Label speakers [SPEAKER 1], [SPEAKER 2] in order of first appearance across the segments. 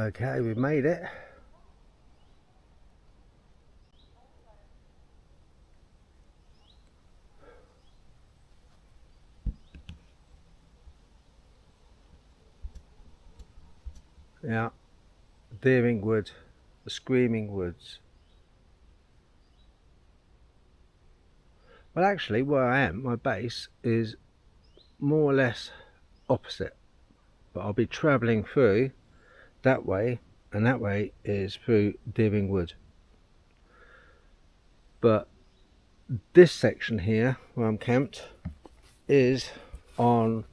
[SPEAKER 1] Okay, we've made it. Yeah, Deering Wood, the Screaming Woods. Well, actually, where I am, my base is more or less opposite, but I'll be travelling through that way, and that way is through Deering Wood. But this section here, where I'm camped, is on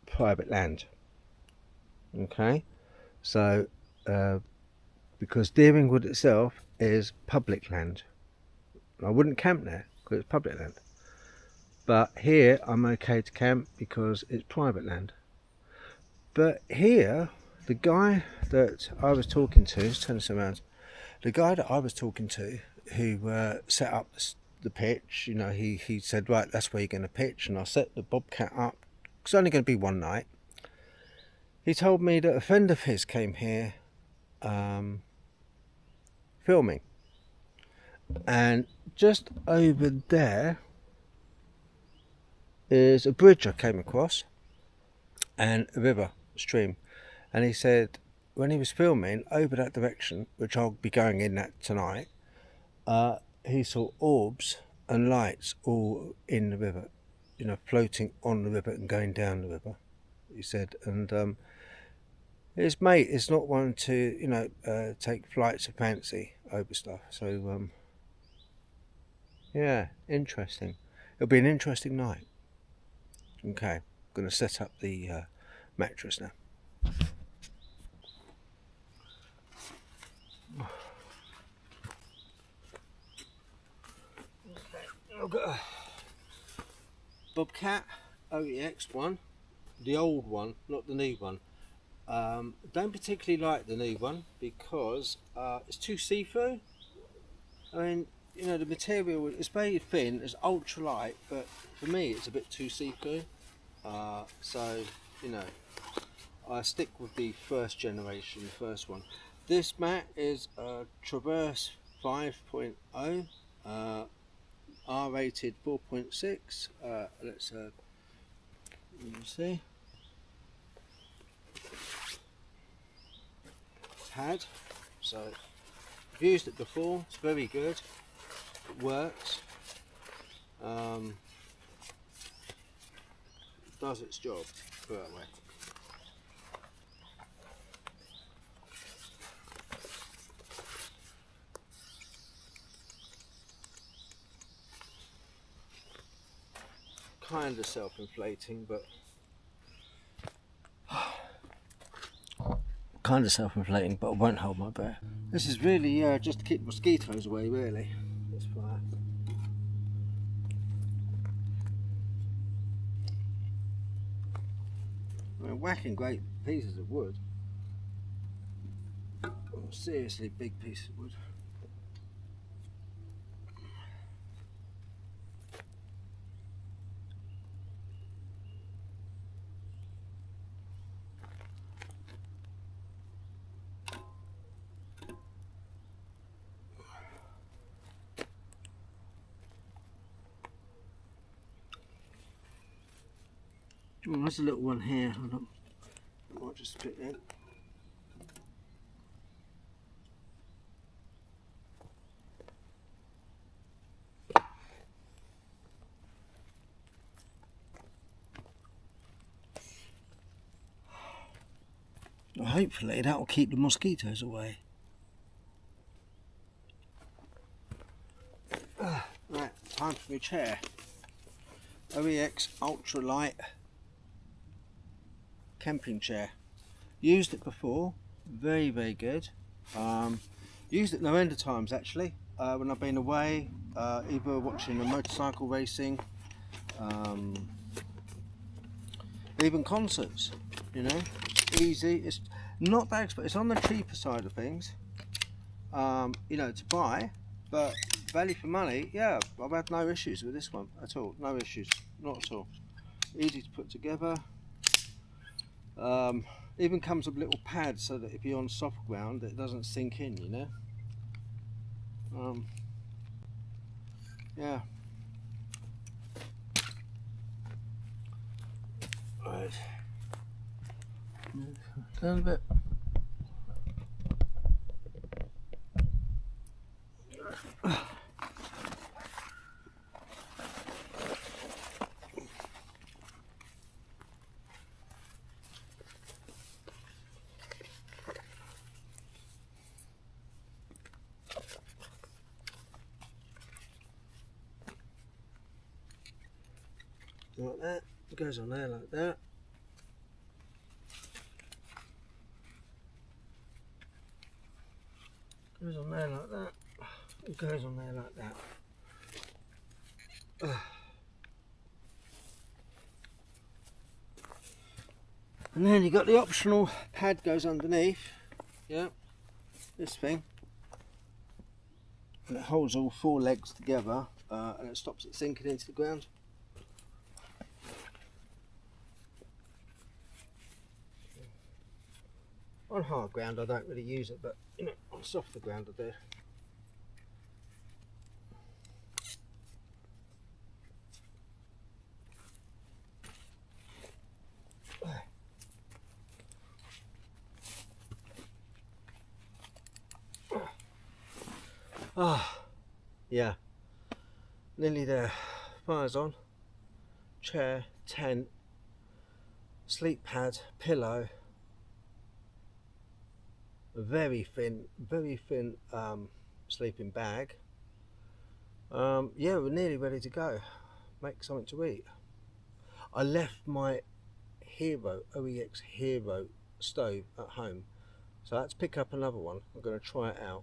[SPEAKER 1] private land. Okay, so because Deering Wood itself is public land, I wouldn't camp there because it's public land, but here I'm okay to camp because it's private land. But here, the guy that I was talking to, let's turn this around, the guy that I was talking to who set up the pitch, you know, he said, right, that's where you're going to pitch, and I set the Bobcat up. It's only going to be one night. He told me that a friend of his came here filming, and just over there is a bridge I came across and a river, a stream, and he said when he was filming over that direction, which I'll be going in that tonight, he saw orbs and lights all in the river, you know, floating on the river and going down the river, he said. And his mate is not one to, you know, take flights of fancy over stuff. So yeah, interesting. It'll be an interesting night. Okay, I'm going to set up the mattress now. I've got a Bobcat OEX one, the old one, not the new one. Don't particularly like the new one because it's too see-through. I mean, you know, the material is very thin, it's ultra light, but for me it's a bit too see-through. So, you know, I stick with the first generation, the first one. This mat is a Traverse 5.0, R-rated 4.6. Let's see. Pad. So I've used it before. It's very good. It works. It does its job. Put it that way. Kind of self-inflating, but it won't hold my breath. This is really just to keep mosquitoes away, really. This fire. I mean, whacking great pieces of wood. Seriously big piece of wood. Oh, there's a little one here. Hold on. I might just fit in. Well, hopefully that will keep the mosquitoes away. Right, time for my chair. OEX ultralight camping chair. Used it before, very good. Used it no end of times actually, when I've been away, either watching a motorcycle racing, even concerts, you know. Easy, it's not that expensive, it's on the cheaper side of things, you know, to buy, but value for money. Yeah, I've had no issues with this one at all, no issues, not at all. Easy to put together. Even comes with a little pad so that if you're on soft ground it doesn't sink in, you know. Yeah. Right. Turn a bit. Like that, it goes on there like that. Goes on there like that. It goes on there like that. And then you got the optional pad goes underneath. Yeah, this thing. And it holds all four legs together, and it stops it sinking into the ground. On hard ground I don't really use it, but you know, on softer ground I do. Ah, yeah, nearly there. Fire's on. Chair, tent, sleep pad, pillow. A very thin sleeping bag. Yeah, we're nearly ready to go. Make something to eat. I left my Hero, OEX Hero stove at home, so let's pick up another one. I'm going to try it out.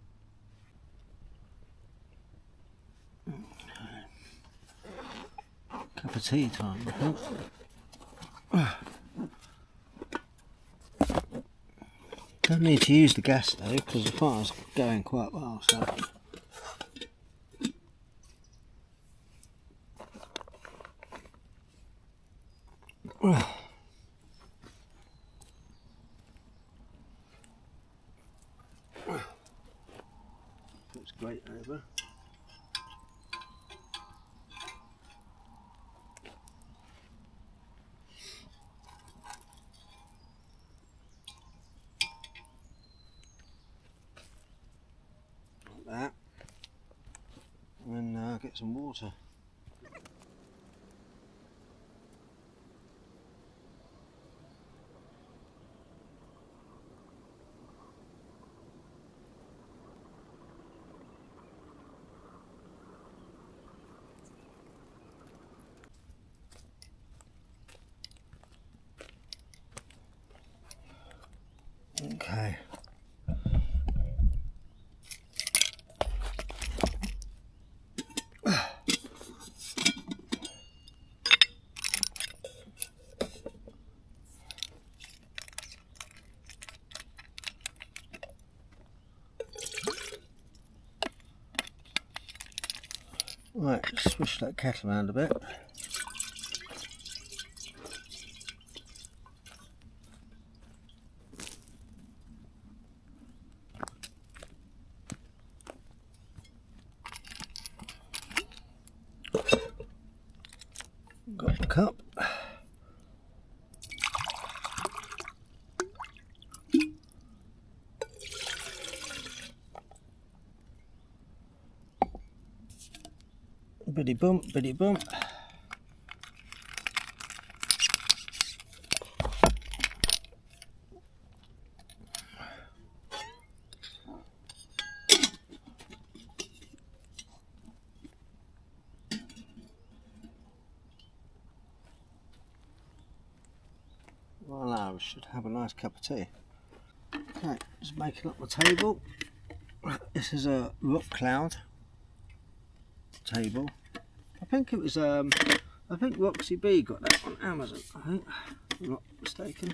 [SPEAKER 1] Cup of tea time, I think. Don't need to use the gas though, because the fire's going quite well, so. Looks great over. Like that. And then get some water. Okay. Right, swish that kettle around a bit. Got the cup. Biddy bump, biddy bump. Voila, we should have a nice cup of tea. Okay, just making up my table. This is a rock cloud table. I think it was I think Roxy B got that on Amazon, I think, if I'm not mistaken.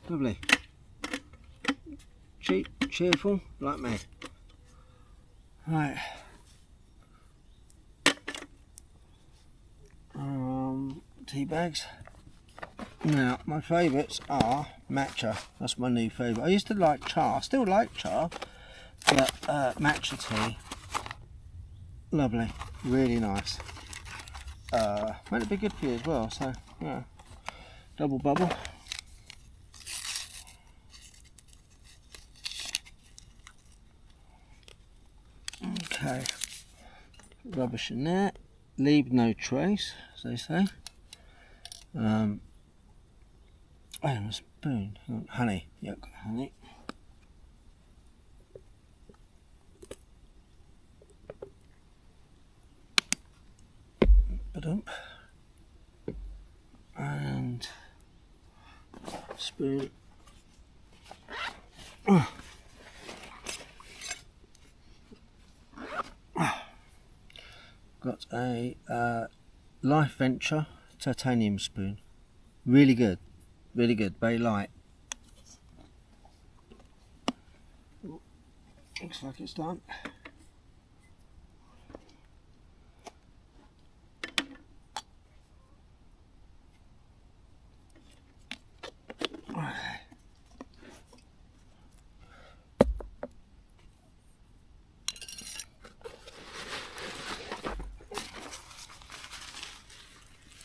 [SPEAKER 1] Lovely. Cheap, cheerful, like me. Right. Tea bags. Now, my favourites are matcha. That's my new favourite. I used to like cha. I still like cha, but matcha tea, lovely, really nice. Might it be good for you as well? So yeah, double bubble. Okay, rubbish in there. Leave no trace, as they say. Oh, a spoon. Honey. Yep, honey. Ba-dump. And spoon. Got a Life Venture titanium spoon. Really good, very light. Looks like it's done.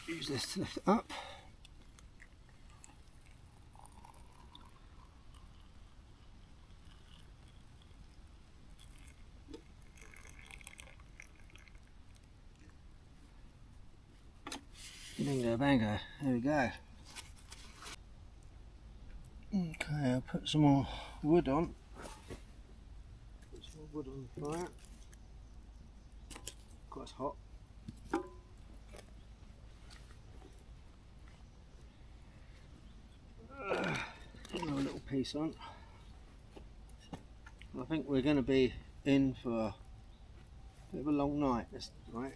[SPEAKER 1] Use this to lift it up. Bingo bango, there we go. Okay, I'll put some more wood on. Put some more wood on the fire. Quite hot. Put a little piece on. I think we're going to be in for Bit of a long night this night.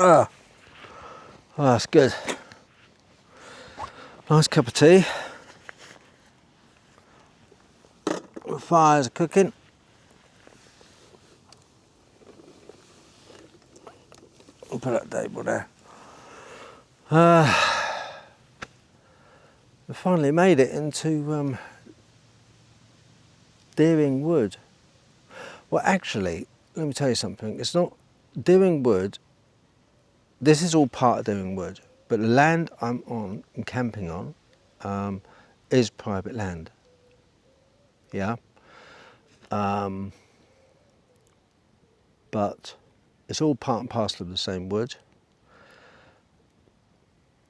[SPEAKER 1] Oh, that's good. Nice cup of tea. The fires are cooking. I'll put that table there. We finally made it into Deering Wood. Well, actually, let me tell you something. It's not Deering Wood. This is all part of Deering Wood, but the land I'm on and camping on is private land. Yeah. But it's all part and parcel of the same wood.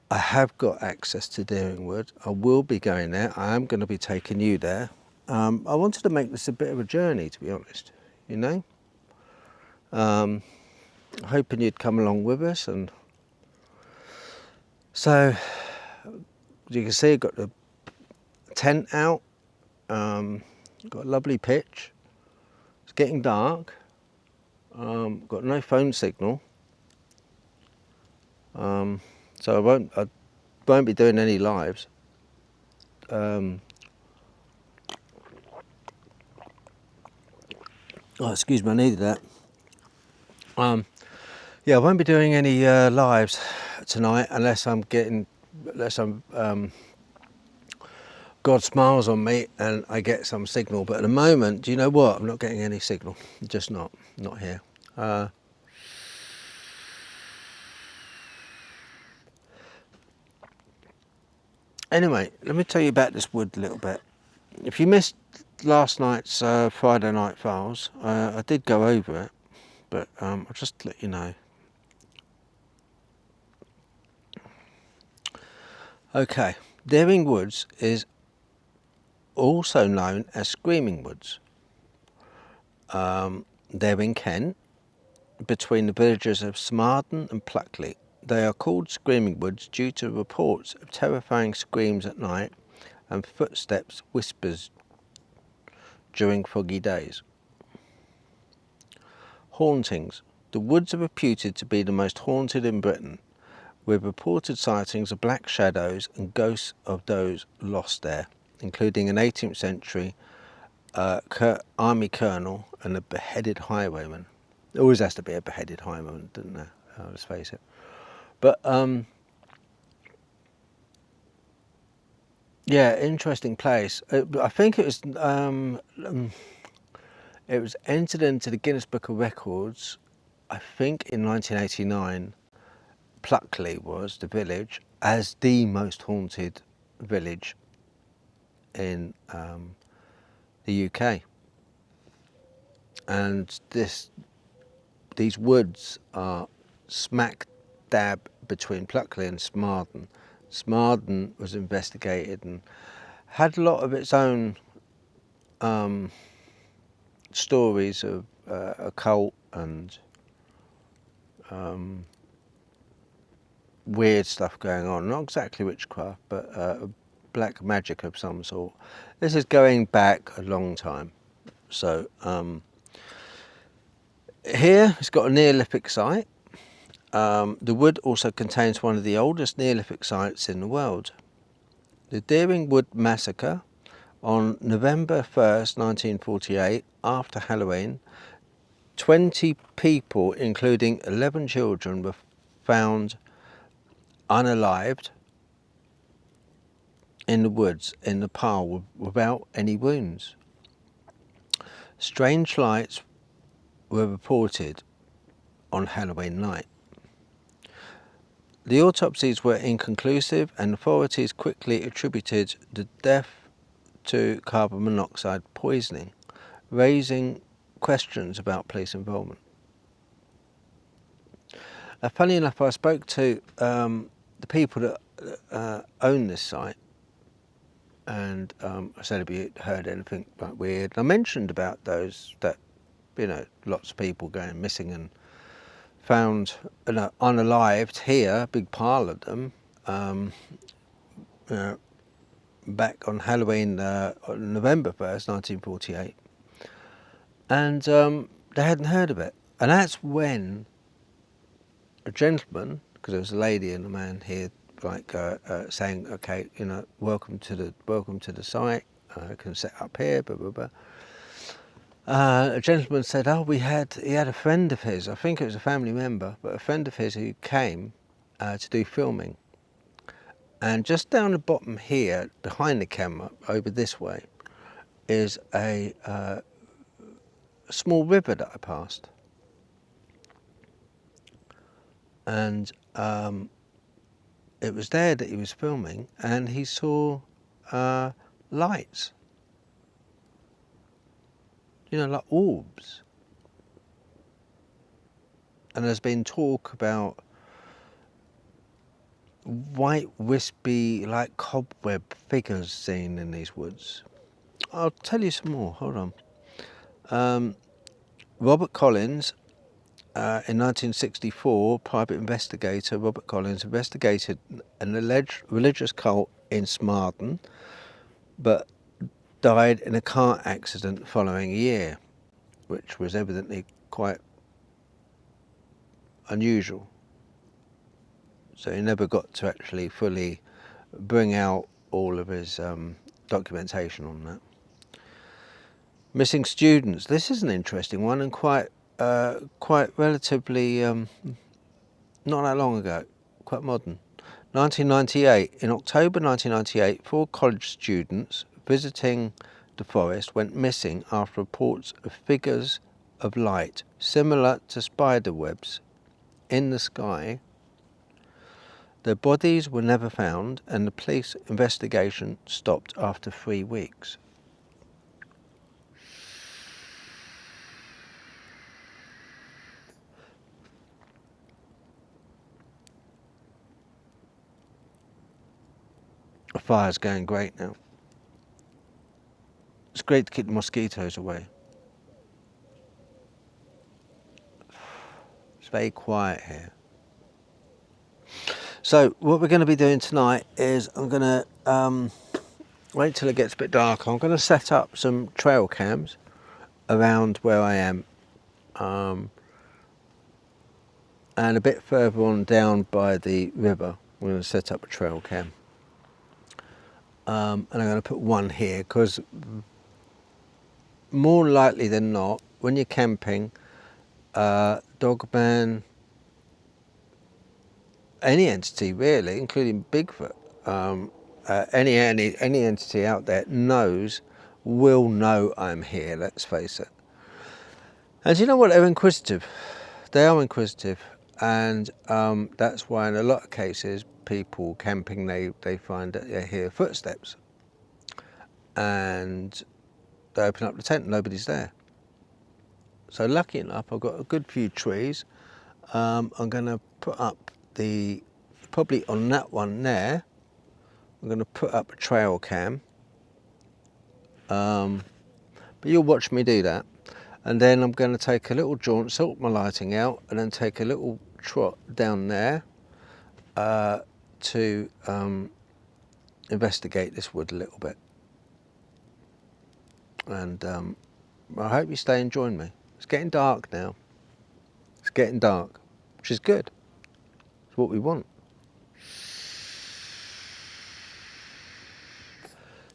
[SPEAKER 1] I have got access to Deering Wood. I will be going there. I am going to be taking you there. I wanted to make this a bit of a journey, to be honest, you know. Hoping you'd come along with us. And so, you can see I've got the tent out, got a lovely pitch. It's getting dark. Got no phone signal. So I won't be doing any lives. Oh, excuse me, I needed that. Yeah, I won't be doing any lives tonight unless God smiles on me and I get some signal. But at the moment, do you know what? I'm not getting any signal. Just not here. Anyway, let me tell you about this wood a little bit. If you missed last night's Friday Night Files, I did go over it, but I'll just let you know. Okay, Deering Woods is also known as Screaming Woods. They're in Kent, between the villages of Smarden and Pluckley. They are called Screaming Woods due to reports of terrifying screams at night and footsteps, whispers during foggy days. Hauntings. The woods are reputed to be the most haunted in Britain, with reported sightings of black shadows and ghosts of those lost there, including an 18th century army colonel and a beheaded highwayman. There always has to be a beheaded highwayman, doesn't there? Let's face it. But yeah, interesting place. I think it was entered into the Guinness Book of Records, I think in 1989. Pluckley was the village as the most haunted village in the UK. And these woods are smack dab between Pluckley and Smarden. Smarden was investigated and had a lot of its own stories of occult and weird stuff going on. Not exactly witchcraft, but black magic of some sort. This is going back a long time. So here it's got a Neolithic site. The wood also contains one of the oldest Neolithic sites in the world. The Deering Wood Massacre on November 1st, 1948, after Halloween, 20 people, including 11 children, were found unalived in the woods in Nepal without any wounds. Strange lights were reported on Halloween night. The autopsies were inconclusive and authorities quickly attributed the death to carbon monoxide poisoning, raising questions about police involvement. Funny enough, I spoke to the people that own this site, and I said, have you heard anything like weird? I mentioned about those that, you know, lots of people going missing and found unalived here, a big pile of them, you know, back on Halloween, on November 1st, 1948, and they hadn't heard of it. And that's when a gentleman, because there was a lady and a man here, like saying, okay, you know, welcome to the site, can set up here, blah blah blah. A gentleman said, oh, he had a friend of his, I think it was a family member, but a friend of his who came to do filming. And just down the bottom here, behind the camera, over this way, is a small river that I passed. And it was there that he was filming, and he saw lights, you know, like orbs. And there's been talk about white, wispy, like cobweb figures seen in these woods. I'll tell you some more, hold on. Robert Collins, in 1964, private investigator Robert Collins investigated an alleged religious cult in Smarden, but died in a car accident the following year, which was evidently quite unusual. So he never got to actually fully bring out all of his documentation on that. Missing students. This is an interesting one, and quite relatively not that long ago, quite modern. 1998. In October 1998, 4 college students visiting the forest went missing after reports of figures of light similar to spider webs in the sky. Their bodies were never found, and the police investigation stopped after 3 weeks. The fire's going great now. It's great to keep the mosquitoes away. It's very quiet here. So what we're going to be doing tonight is I'm going to wait till it gets a bit darker. I'm going to set up some trail cams around where I am, and a bit further on down by the river I'm going to set up a trail cam, and I'm going to put one here because more likely than not, when you're camping, Dogman, any entity really, including Bigfoot, any entity out there will know I'm here, let's face it. And you know what, they're inquisitive. They are inquisitive, and that's why in a lot of cases, people camping, they find that they hear footsteps, and they open up the tent and nobody's there. So lucky enough, I've got a good few trees. I'm going to put up probably on that one there, I'm going to put up a trail cam. But you'll watch me do that. And then I'm going to take a little jaunt, sort my lighting out, and then take a little trot down there to investigate this wood a little bit. And I hope you stay and join me. It's getting dark now. It's getting dark, which is good. It's what we want.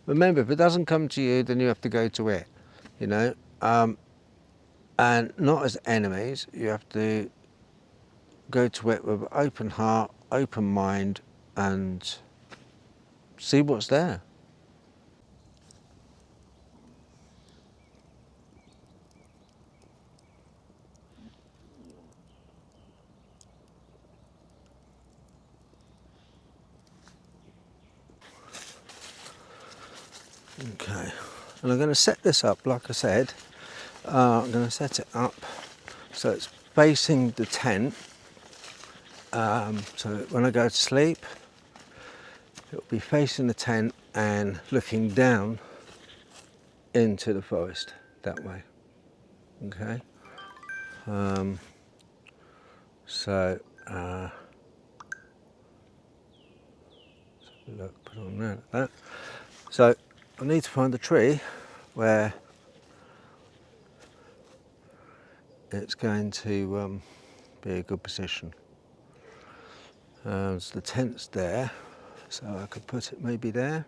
[SPEAKER 1] Remember, if it doesn't come to you, then you have to go to it, you know. And not as enemies, you have to go to it with an open heart, open mind, and see what's there. Okay, and I'm going to set this up, like I said, I'm going to set it up so it's facing the tent, so when I go to sleep, it'll be facing the tent and looking down into the forest that way. Okay. So look, put on there like that. So I need to find a tree where it's going to be a good position. So the tent's there, so I could put it maybe there,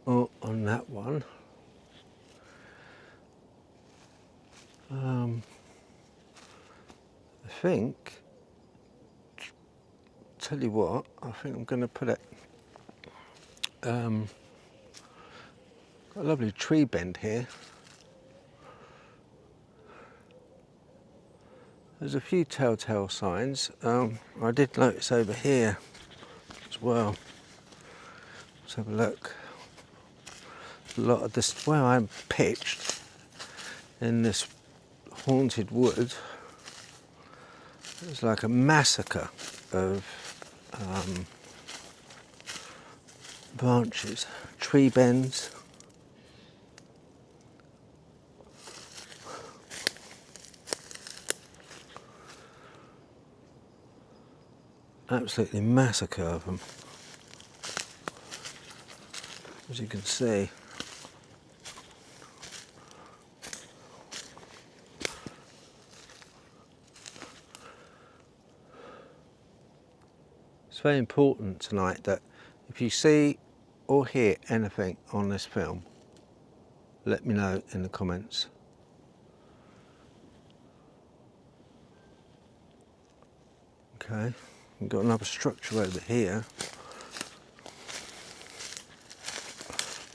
[SPEAKER 1] or on that one. I think, tell you what, I think I'm going to put it, got a lovely tree bend here. There's a few telltale signs. I did notice over here as well. Let's have a look. A lot of this, where I'm pitched in this haunted wood, it's like a massacre of branches, tree bends. Absolutely massacre of them, as you can see. It's very important tonight that if you see or hear anything on this film, let me know in the comments. Okay, we've got another structure over here.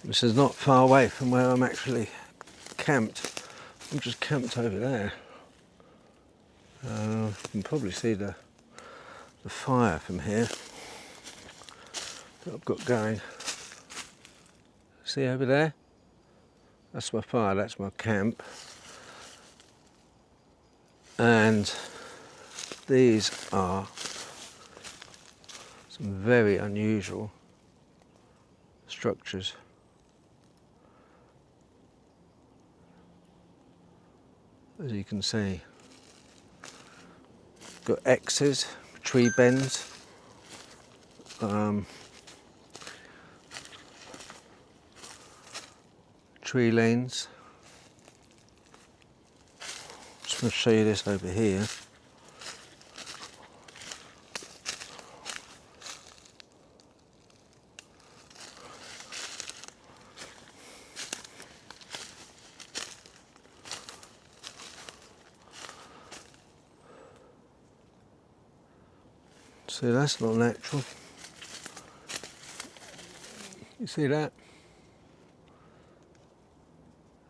[SPEAKER 1] This is not far away from where I'm actually camped. I'm just camped over there. You can probably see the fire from here that I've got going. See over there? That's my fire, that's my camp. And these are some very unusual structures. As you can see, got X's, tree bends, tree lanes. Just going to show you this over here. See, that's not natural. You see that?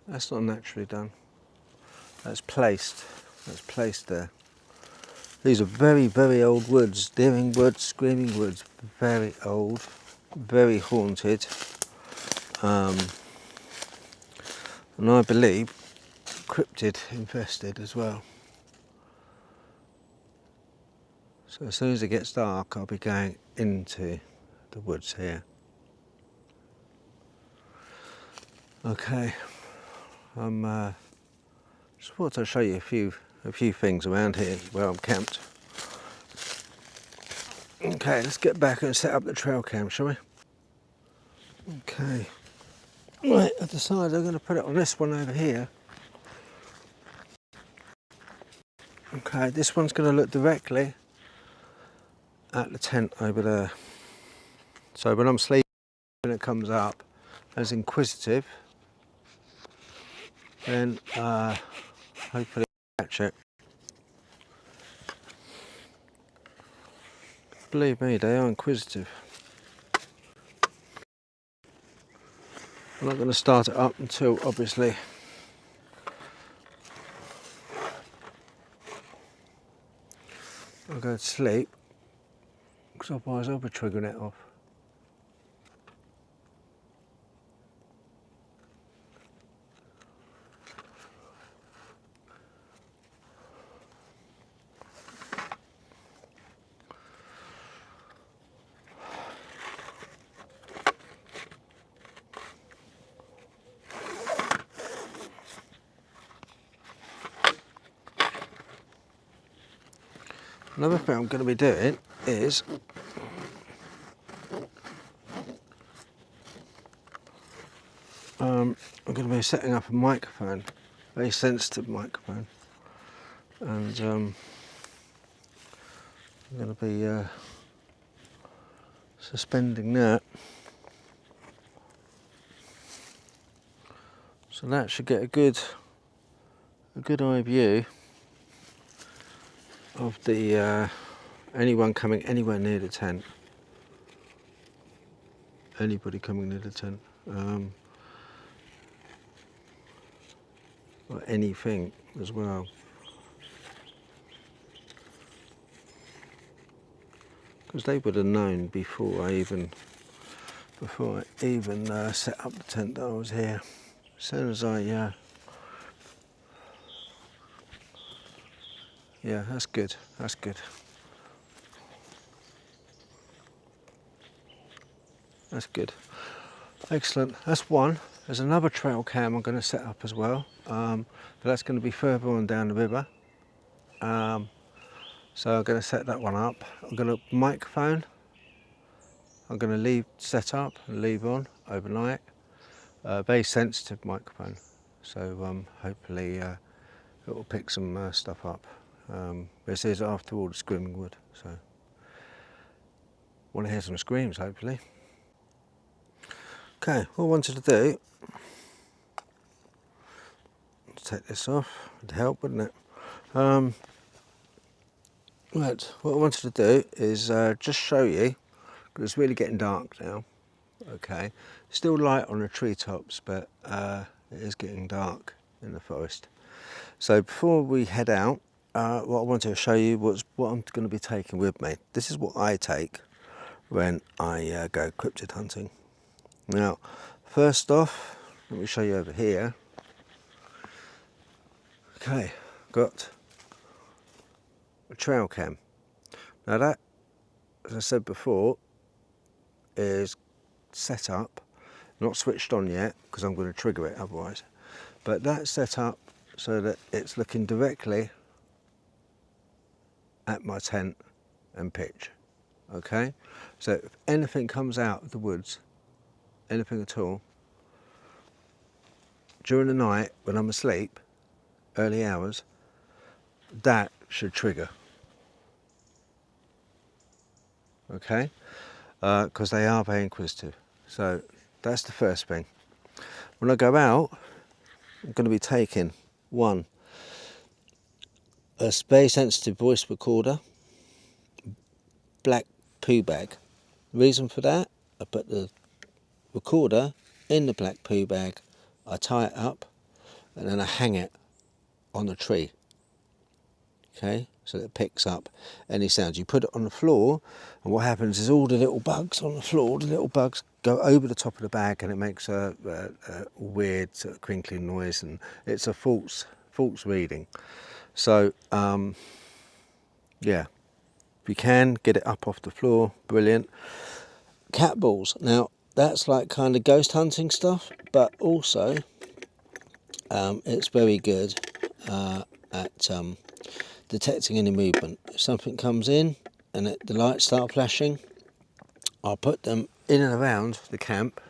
[SPEAKER 1] That's not naturally done. That's placed. That's placed there. These are very, very old woods. Deering woods, screaming woods. Very old, very haunted. And I believe cryptid infested as well. So as soon as it gets dark, I'll be going into the woods here. Okay, just thought I'd show you a few things around here where I'm camped. Okay, let's get back and set up the trail cam, shall we? Okay, right, I decided I'm going to put it on this one over here. Okay, this one's going to look directly at the tent over there. So when I'm sleeping and it comes up as inquisitive, then hopefully I'll catch it. Believe me, they are inquisitive. I'm not going to start it up until obviously I go to sleep, because otherwise I'll be triggering it off. Another thing I'm going to be doing is I'm going to be setting up a microphone, a very sensitive microphone, and I'm going to be suspending that, so that should get a good eye view of the anyone coming anywhere near the tent, anybody coming near the tent, or anything as well. Because they would have known before I even set up the tent that I was here. As soon as I yeah, that's good. That's good. That's good. Excellent. That's one. There's another trail cam I'm going to set up as well, but that's going to be further on down the river. So I'm going to set that one up. I'm going to microphone. I'm going to leave set up and leave on overnight. Very sensitive microphone, so hopefully it will pick some stuff up. This is after all the screaming wood, so want to hear some screams hopefully. Okay, what I wanted to do, let's take this off, it'd help, wouldn't it? Right, what I wanted to do is just show you, because it's really getting dark now, okay? Still light on the treetops, but it is getting dark in the forest. So before we head out, what I wanted to show you was what I'm going to be taking with me. This is what I take when I go cryptid hunting. Now, first off, let me show you over here. Okay, got a trail cam. Now that, as I said before, is set up, not switched on yet because I'm going to trigger it otherwise, but that's set up so that it's looking directly at my tent and pitch. Okay, so if anything comes out of the woods, anything at all, during the night when I'm asleep, early hours, that should trigger. Okay, because they are very inquisitive. So that's the first thing. When I go out, I'm going to be taking one, a very sensitive voice recorder, black poo bag. Reason for that, I put the recorder in the black poo bag, I tie it up, and then I hang it on the tree. Okay, so that it picks up any sounds. You put it on the floor, and what happens is all the little bugs on the floor, the little bugs go over the top of the bag, and it makes a weird sort of crinkling noise, and it's a false reading. So yeah, if you can get it up off the floor, brilliant. Cat balls. Now that's like kind of ghost hunting stuff, but also it's very good at detecting any movement. If something comes in and the lights start flashing, I'll put them in and around the camp.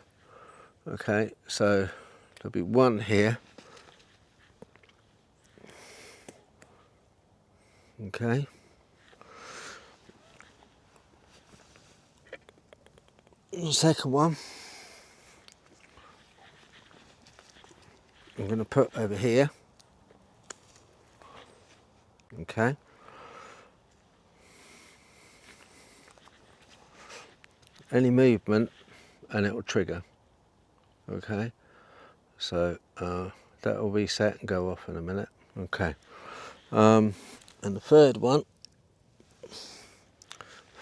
[SPEAKER 1] Okay, so there'll be one here. Okay. The second one I'm going to put over here. Okay. Any movement and it will trigger. Okay. So that will reset and go off in a minute. Okay. And the third one,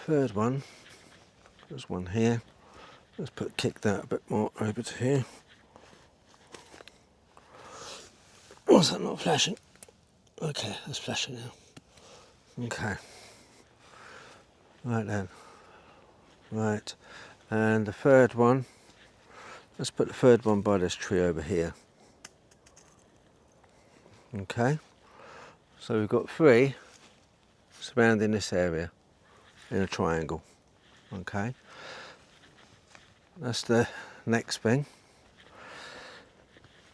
[SPEAKER 1] there's one here. Let's kick that a bit more over to here. Was that not flashing? Okay, that's flashing now. Okay. Right then. Right. And the third one, let's put the third one by this tree over here. Okay. So we've got three surrounding this area in a triangle. Okay, that's the next thing.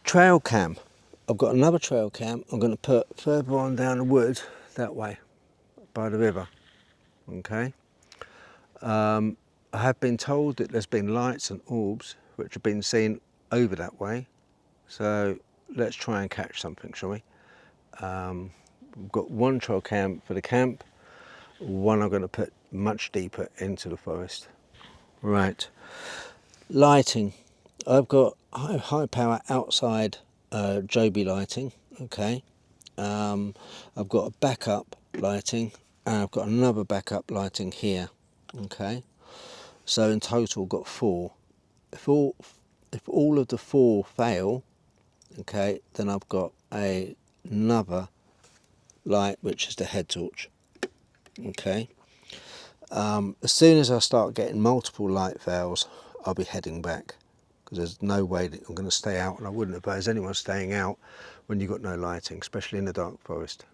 [SPEAKER 1] Trail cam. I've got another trail cam I'm going to put further on down the wood that way by the river. Okay, I have been told that there's been lights and orbs which have been seen over that way, so let's try and catch something, shall we? We've got one trail cam for the camp, one I'm going to put much deeper into the forest. Right, lighting. I've got high power outside Joby lighting. Okay, I've got a backup lighting and I've got another backup lighting here. Okay, so in total I've got 4. If all of the 4 fail, okay, then I've got another light which is the head torch. Okay, as soon as I start getting multiple light fails, I'll be heading back, because there's no way that I'm going to stay out, and I wouldn't advise anyone staying out when you've got no lighting, especially in the dark forest,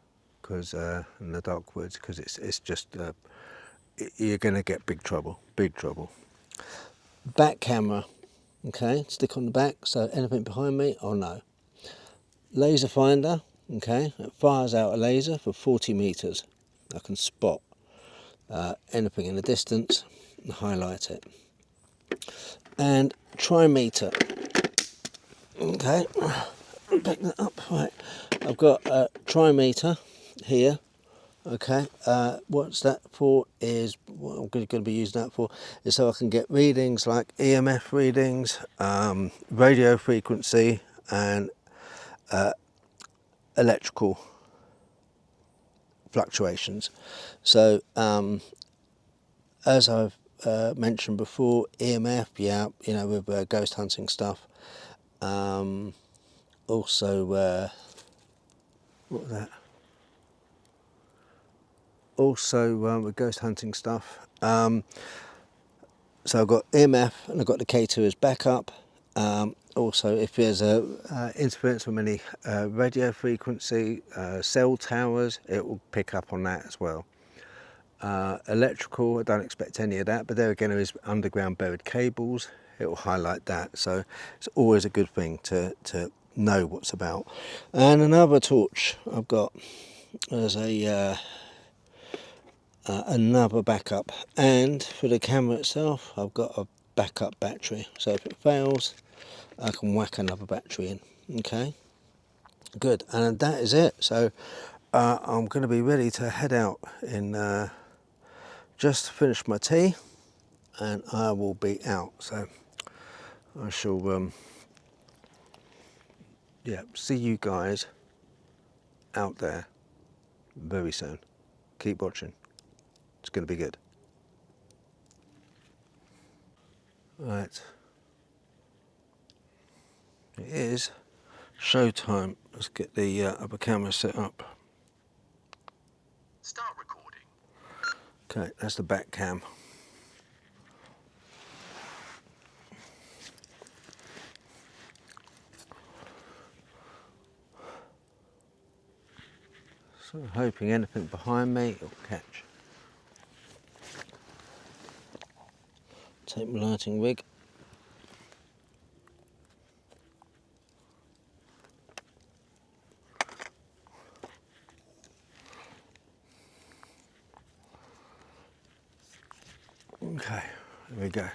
[SPEAKER 1] because in the dark woods, because it's just you're going to get big trouble. Back camera, okay, stick on the back, so anything behind me I'll know. Laser finder, okay, it fires out a laser for 40 meters. I can spot anything in the distance and highlight it. And trimeter, okay, pick that up. Right, I've got a trimeter here. Okay, what's that for? Is what I'm going to be using that for is so I can get readings like EMF readings, radio frequency, and electrical fluctuations. So as I've mentioned before, EMF, yeah, you know, with ghost hunting stuff. Also, what was that? Also with ghost hunting stuff. So I've got EMF and I've got the K2 as backup. Also, if there's a interference from any radio frequency, cell towers, it will pick up on that as well. Electrical, I don't expect any of that, but there again there is underground buried cables, it will highlight that, so it's always a good thing to know what's about. And another torch I've got as a another backup, and for the camera itself I've got a backup battery, so if it fails I can whack another battery in. Okay, good, and that is it. So I'm going to be ready to head out in just finish my tea and I will be out, so I shall yeah, see you guys out there very soon. Keep watching, it's going to be good. Right, it is showtime. Let's get the other camera set up.
[SPEAKER 2] Start recording.
[SPEAKER 1] Okay, that's the back cam. So hoping anything behind me will catch. Take my lighting rig. Okay, there we go.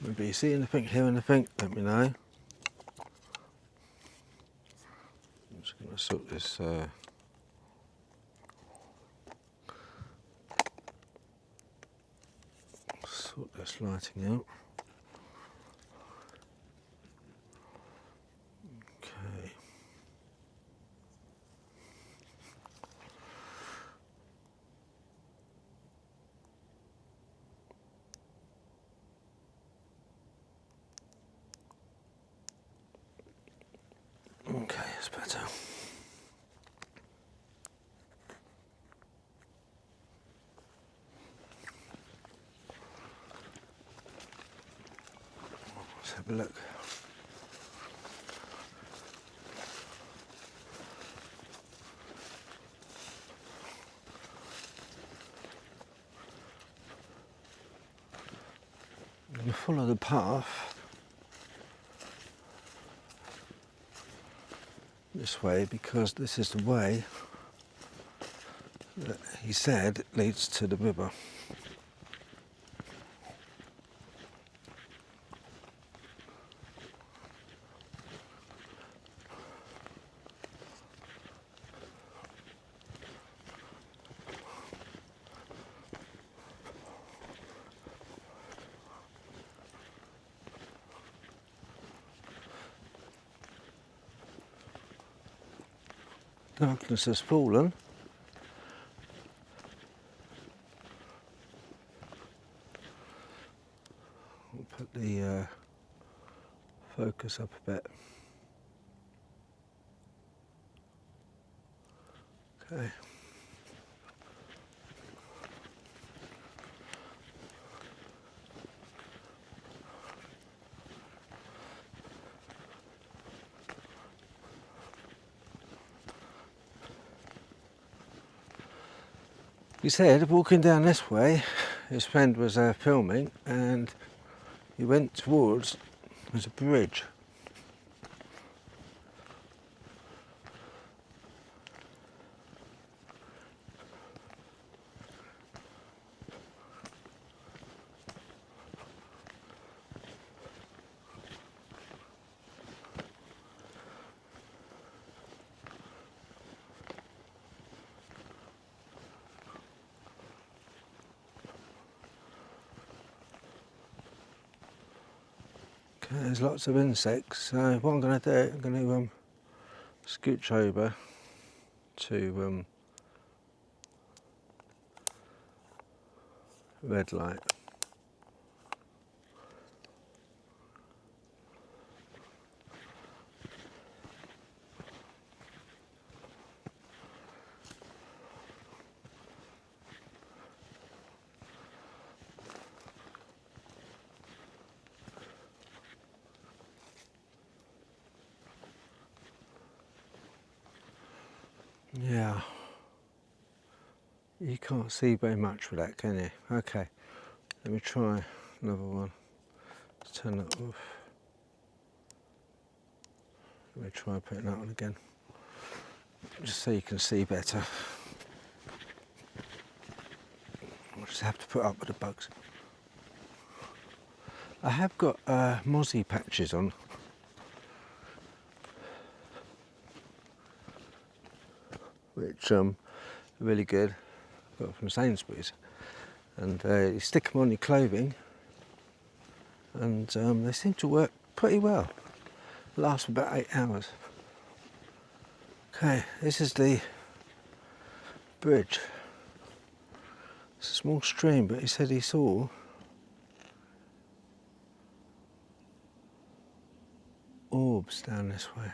[SPEAKER 1] Maybe you see anything, hear anything, let me know. I'm just going to sort this lighting out. Okay. Okay, it's better. Let's have a look. going to follow the path this way because this is the way that he said leads to the river. Darkness has fallen. I'll put the focus up a bit. Okay. He said walking down this way, his friend was filming, and he went towards, there's a bridge. Okay, there's lots of insects, so what I'm going to do, I'm going to scooch over to red light. Yeah, you can't see very much with that, can you? Okay, let me try another one. Let's turn that off. Let me try putting that on again, just so you can see better. I'll just have to put up with the bugs. I have got mozzie patches on. Which are really good, got from Sainsbury's, and you stick them on your clothing and they seem to work pretty well, last for about 8 hours. Okay, this is the bridge. It's a small stream, but he said he saw orbs down this way.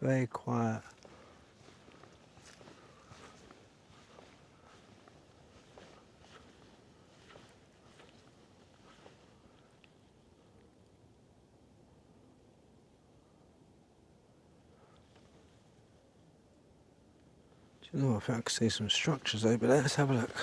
[SPEAKER 1] Very quiet. Do you know, I think I can see some structures over there. Let's have a look.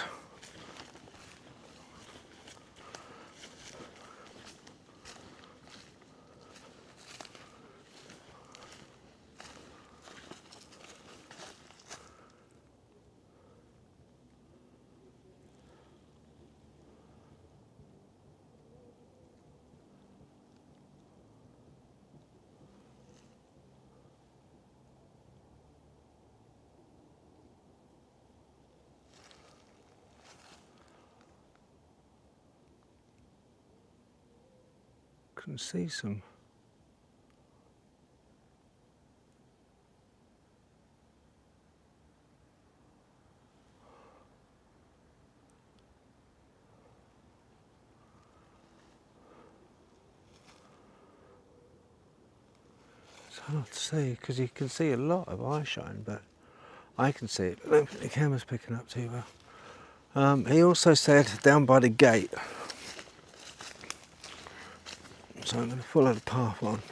[SPEAKER 1] can see some. It's hard to see because you can see a lot of eye shine, but I can see it, but I don't think the camera's picking up too well. He also said down by the gate, so I'm going to follow the path on.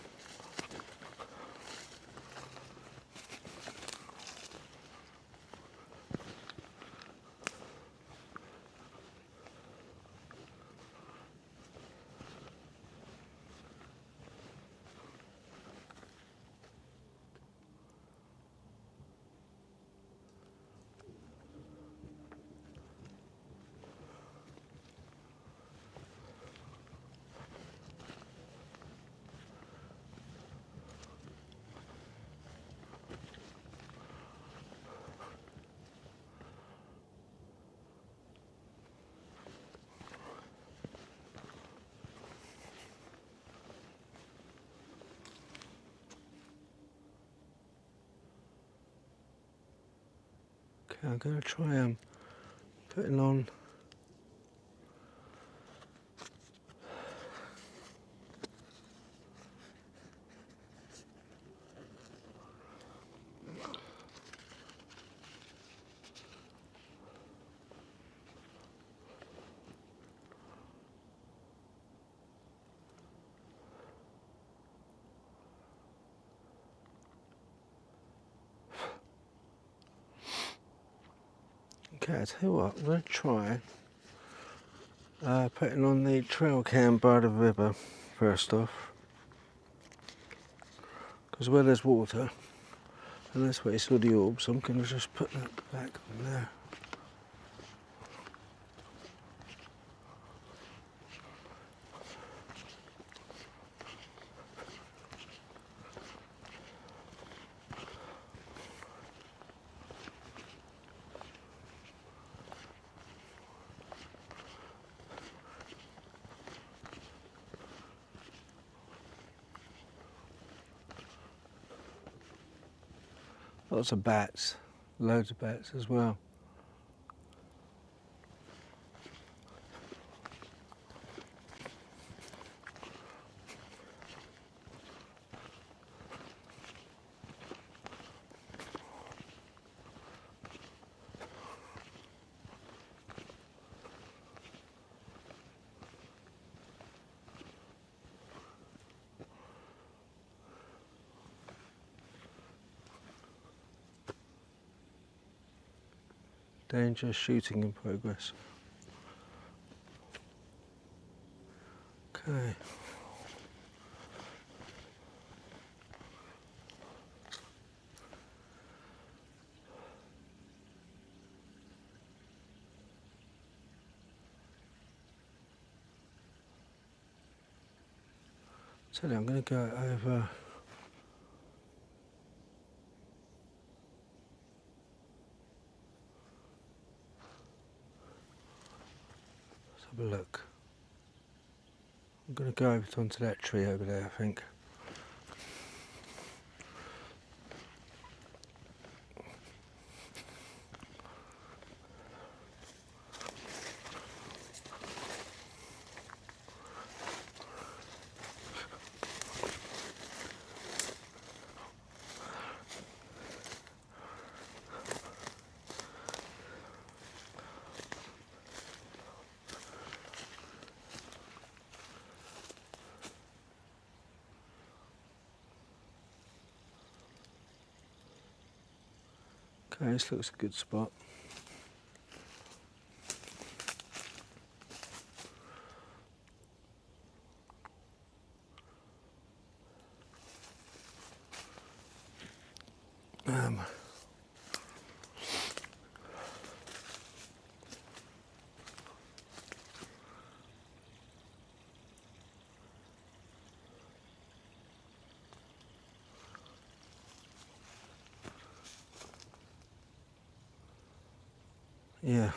[SPEAKER 1] Okay, I'm going to try putting on okay, I tell you what, I'm going to try putting on the trail cam by the river first off, because where there's water, and that's where you saw the orbs, I'm going to just put that back on there. Lots of bats, loads of bats as well. Dangerous shooting in progress. Okay. So now I'm going to go over have a look. I'm going to go over onto that tree over there, I think. Okay, this looks a good spot. Yeah.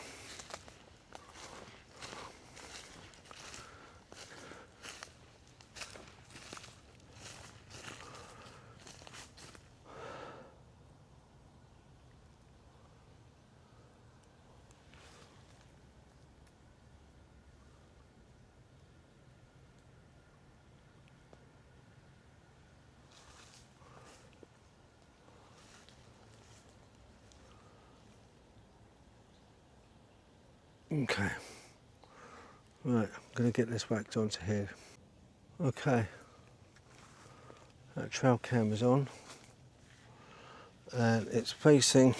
[SPEAKER 1] Okay. Right, I'm going to get this whacked onto here. Okay. That trail camera's on. And it's facing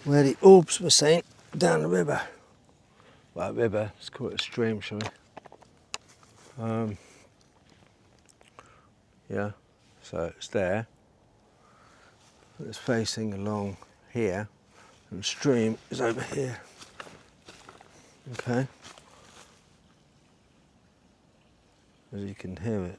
[SPEAKER 1] where the orbs were seen down the river. Well, river, let's call it a stream, shall we? Yeah, so it's there. It's facing along here, and the stream is over here. Okay. As you can hear it.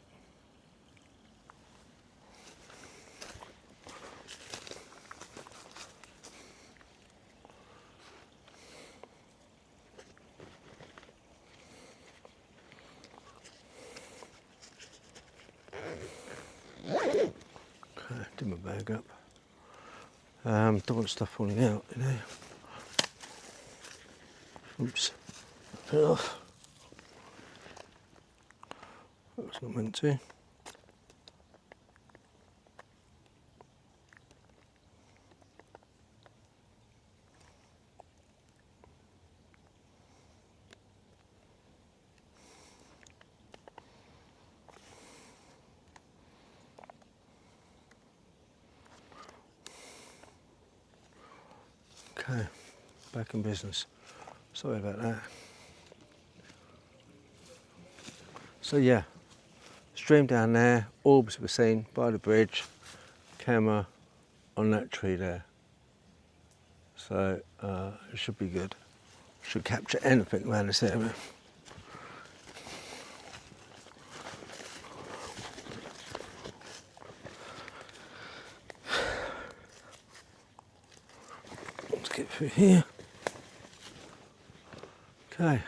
[SPEAKER 1] Okay, do my bag up. Don't want stuff falling out, you know. Oops. Put it off. That was not meant to. Okay, back in business. Sorry about that. So yeah, stream down there, orbs were seen by the bridge, camera on that tree there. So it should be good. Should capture anything around this area. Let's get through here. Okay.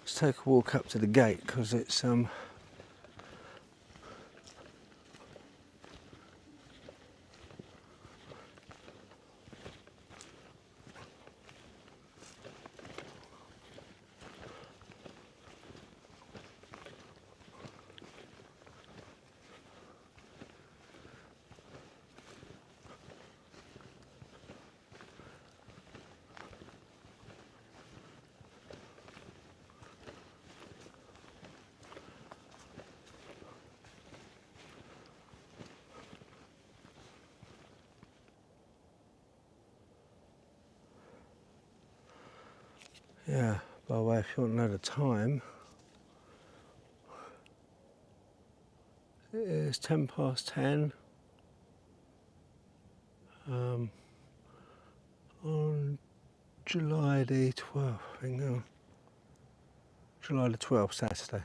[SPEAKER 1] Let's take a walk up to the gate because it's yeah, by the way, if you want to know the time, it is 10 past 10 on July the 12th, I think, July the 12th, Saturday.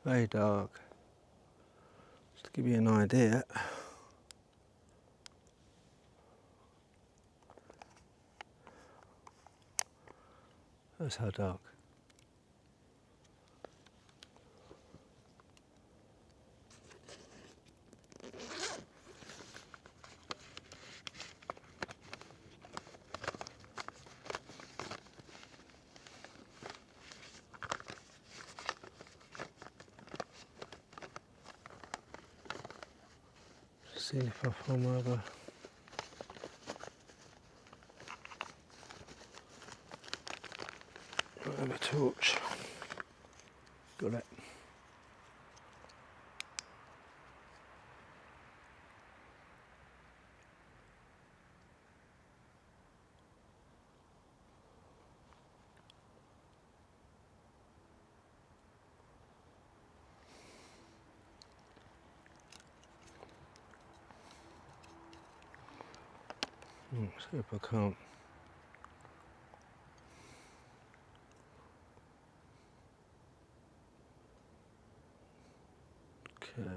[SPEAKER 1] Very dark. Just to give you an idea. That's how dark. See if I find my other. I have a torch. Got it. See if I can't. Okay.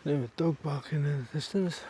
[SPEAKER 1] There's a dog barking in the distance.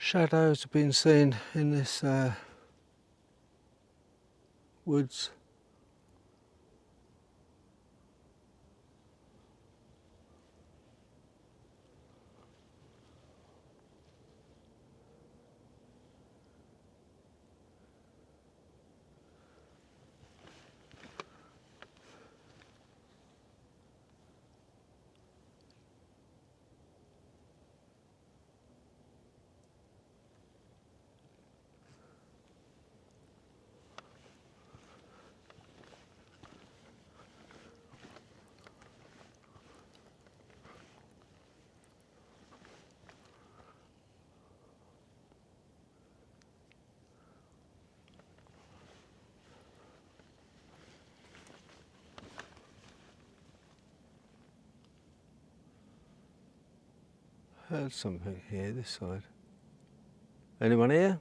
[SPEAKER 1] Shadows have been seen in this woods. Heard something here, this side. Anyone here?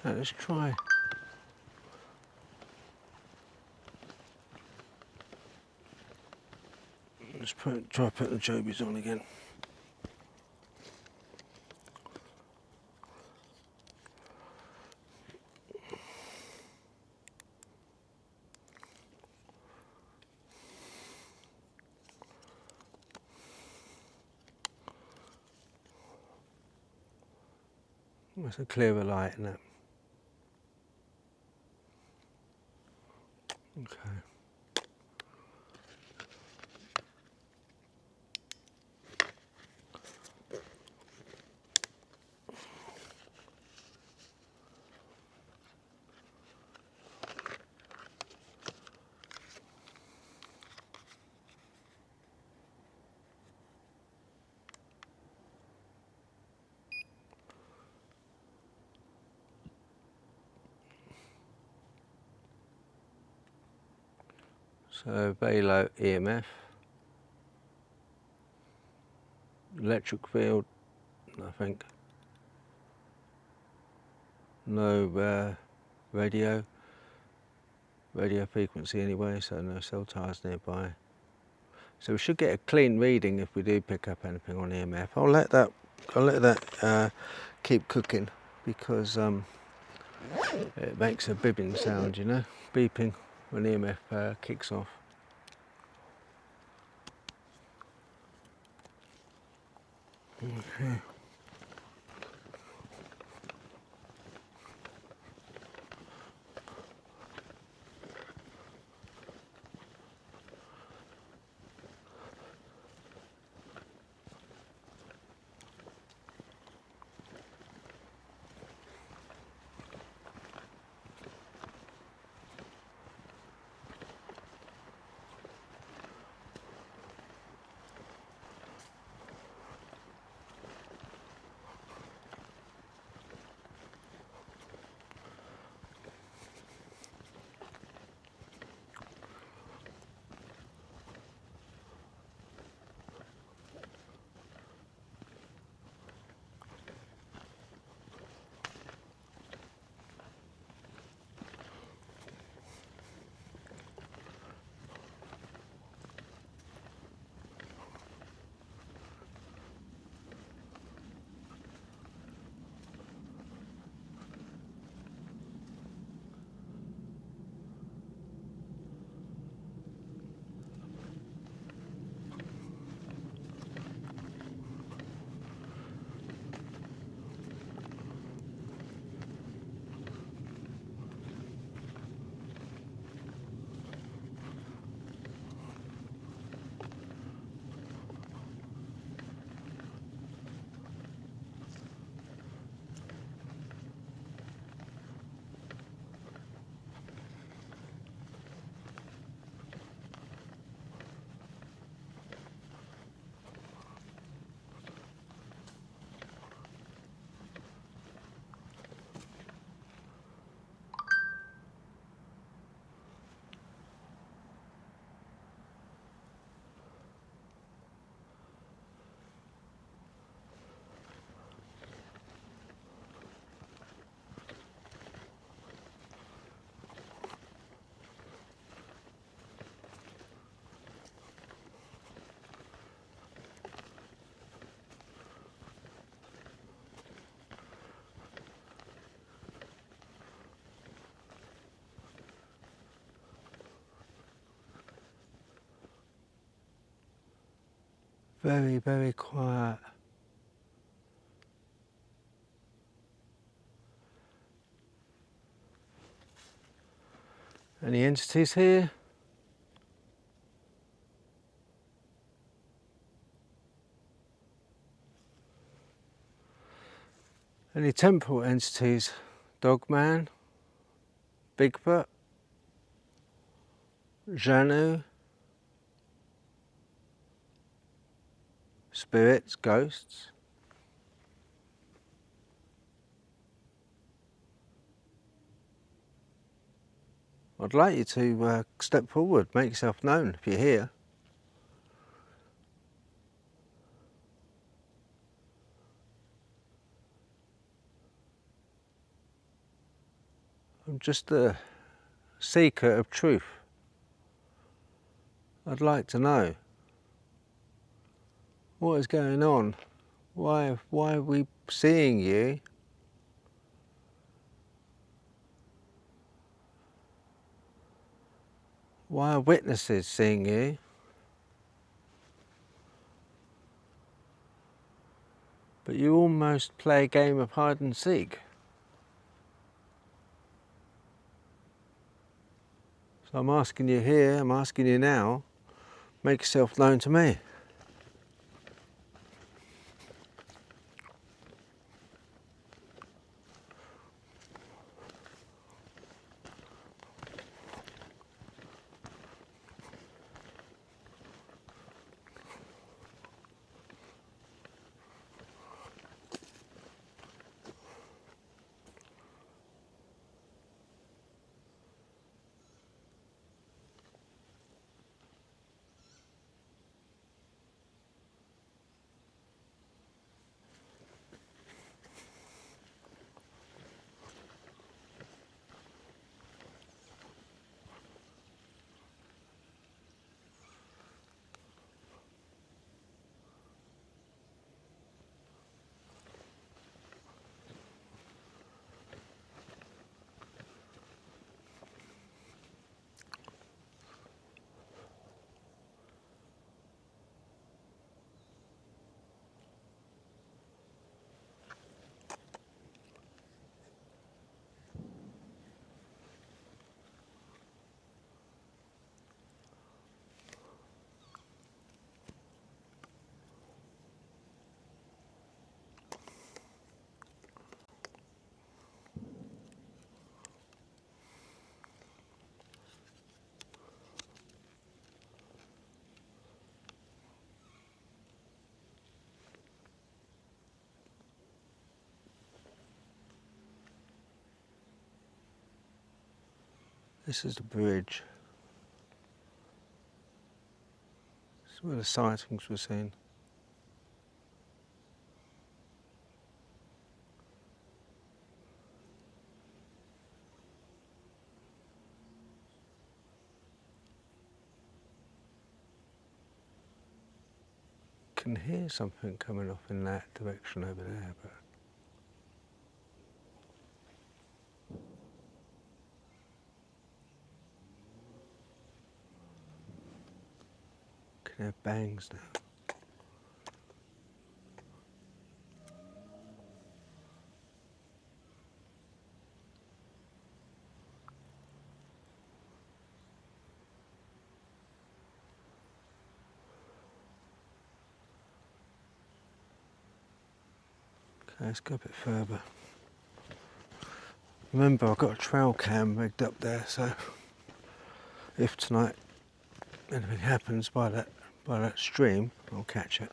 [SPEAKER 1] Now let's try. Let's try putting the jobies on again. That's a clearer light, isn't it? Okay. So very low EMF, electric field, I think. No radio frequency anyway, so no cell towers nearby. So we should get a clean reading if we do pick up anything on EMF. I'll let that keep cooking, because it makes a bibbing sound, you know, beeping when EMF kicks off. Okay. Very, very quiet. Any entities here? Any temporal entities? Dogman, Bigfoot, Janu, spirits, ghosts? I'd like you to step forward, make yourself known if you're here. I'm just a seeker of truth. I'd like to know what is going on. Why are we seeing you? Why are witnesses seeing you? But you almost play a game of hide and seek. So I'm asking you here, I'm asking you now, make yourself known to me. This is the bridge. This is where the sightings were seen. Can hear something coming off in that direction over there, but can hear bangs now. Okay, let's go a bit further. Remember, I've got a trail cam rigged up there, so if tonight anything happens by that stream, I'll catch it.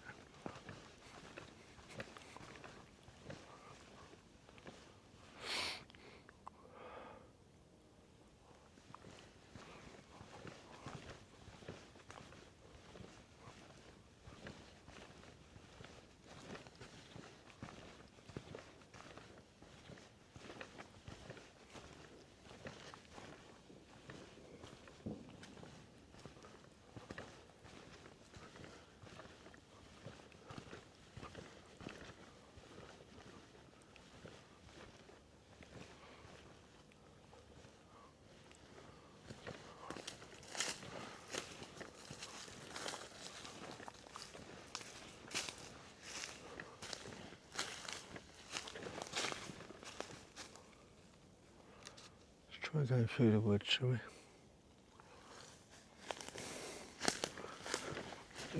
[SPEAKER 1] Try going through the woods, shall we?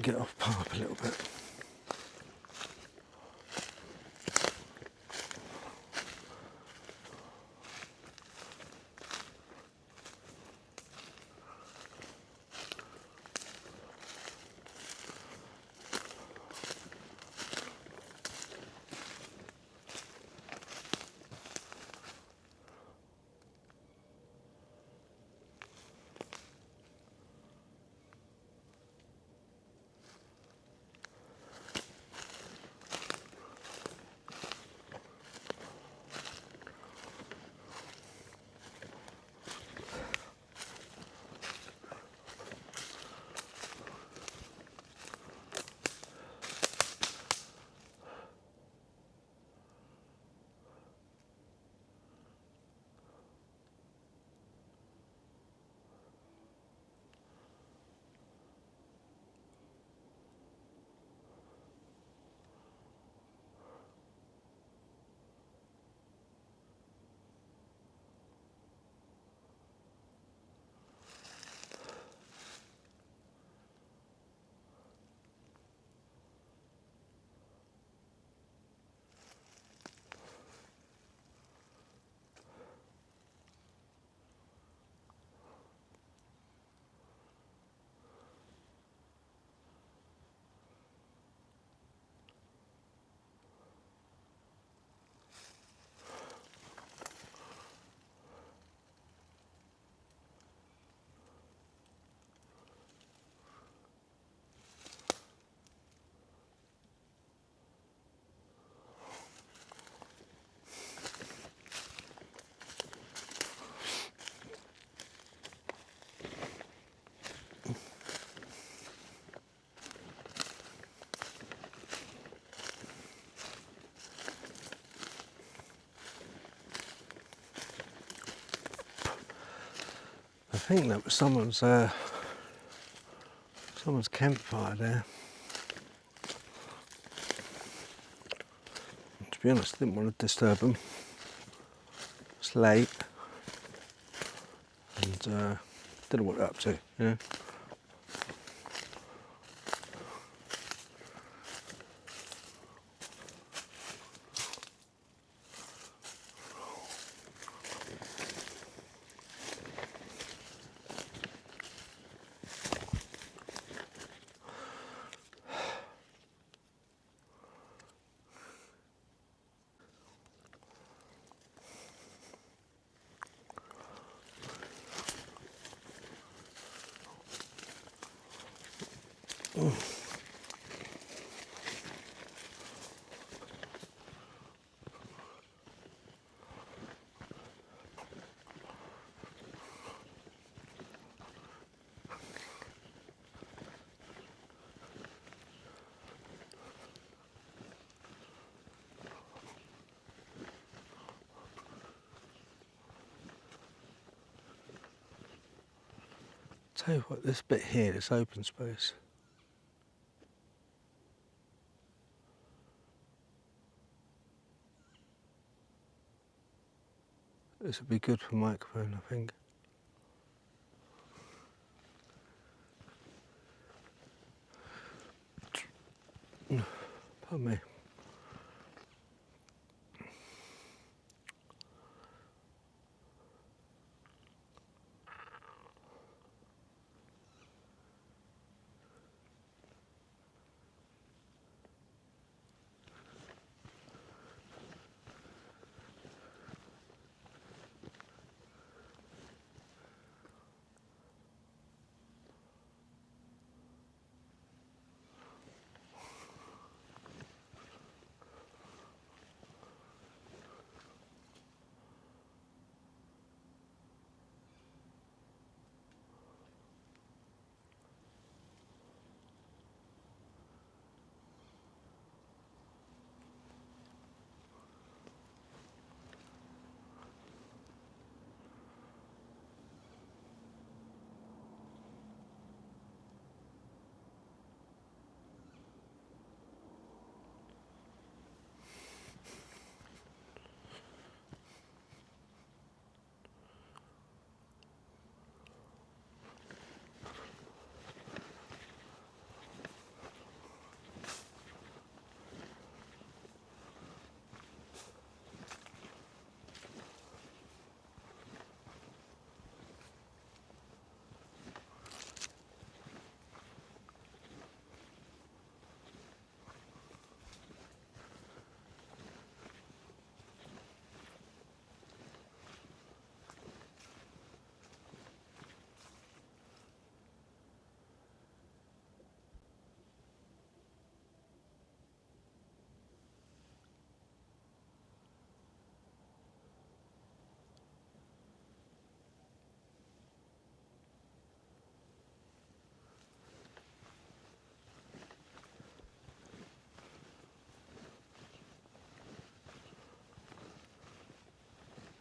[SPEAKER 1] Get off path a little bit. think that was someone's campfire there. To be honest, I didn't want to disturb them. It's late, and don't know what they're up to, you know. Tell you what, this bit here, this open space, this would be good for microphone, I think. Pardon me.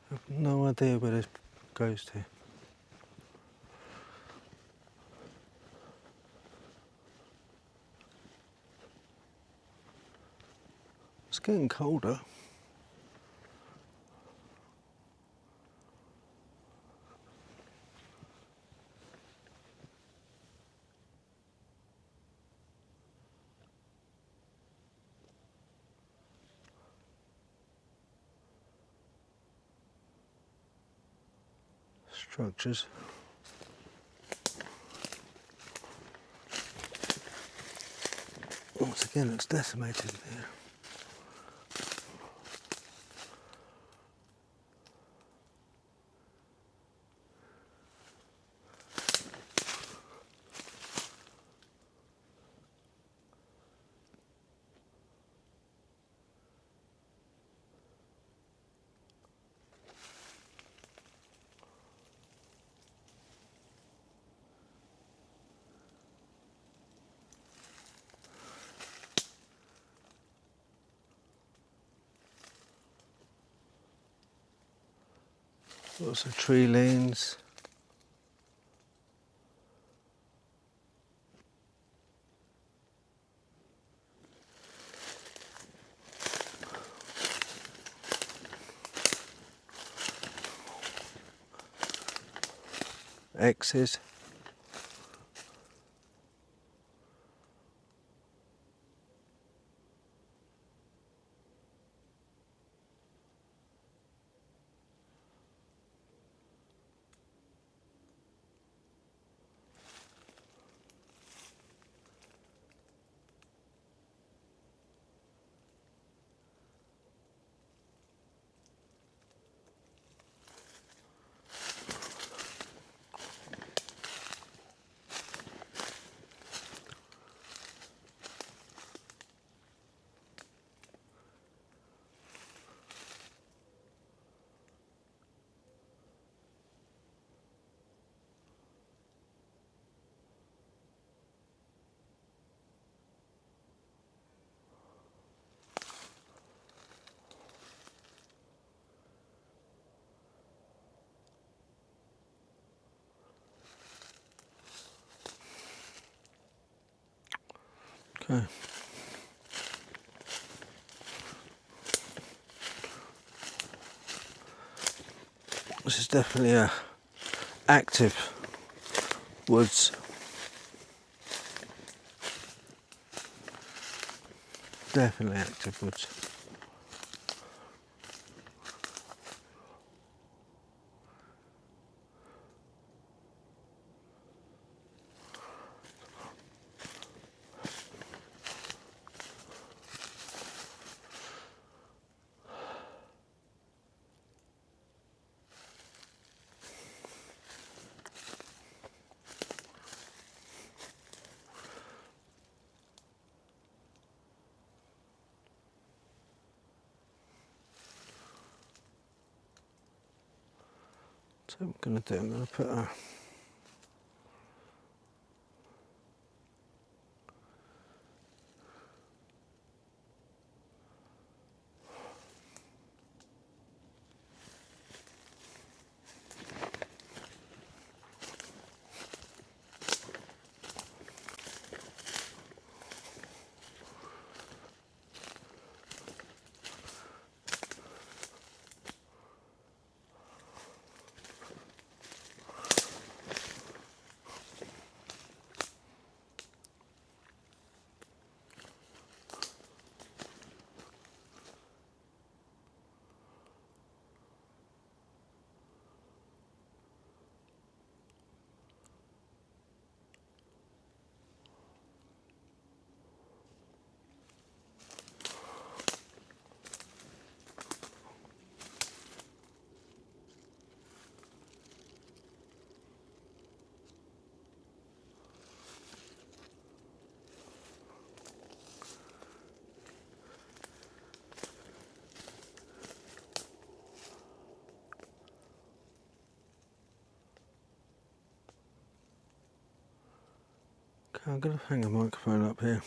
[SPEAKER 1] I have no idea where this goes to. It's getting colder. Structures. Once again, it's decimated here. Lots of tree lanes. X's. Okay. This is definitely a active woods. Definitely active woods. So what I'm going to do, I'm going to put a I'm going to hang a microphone up here.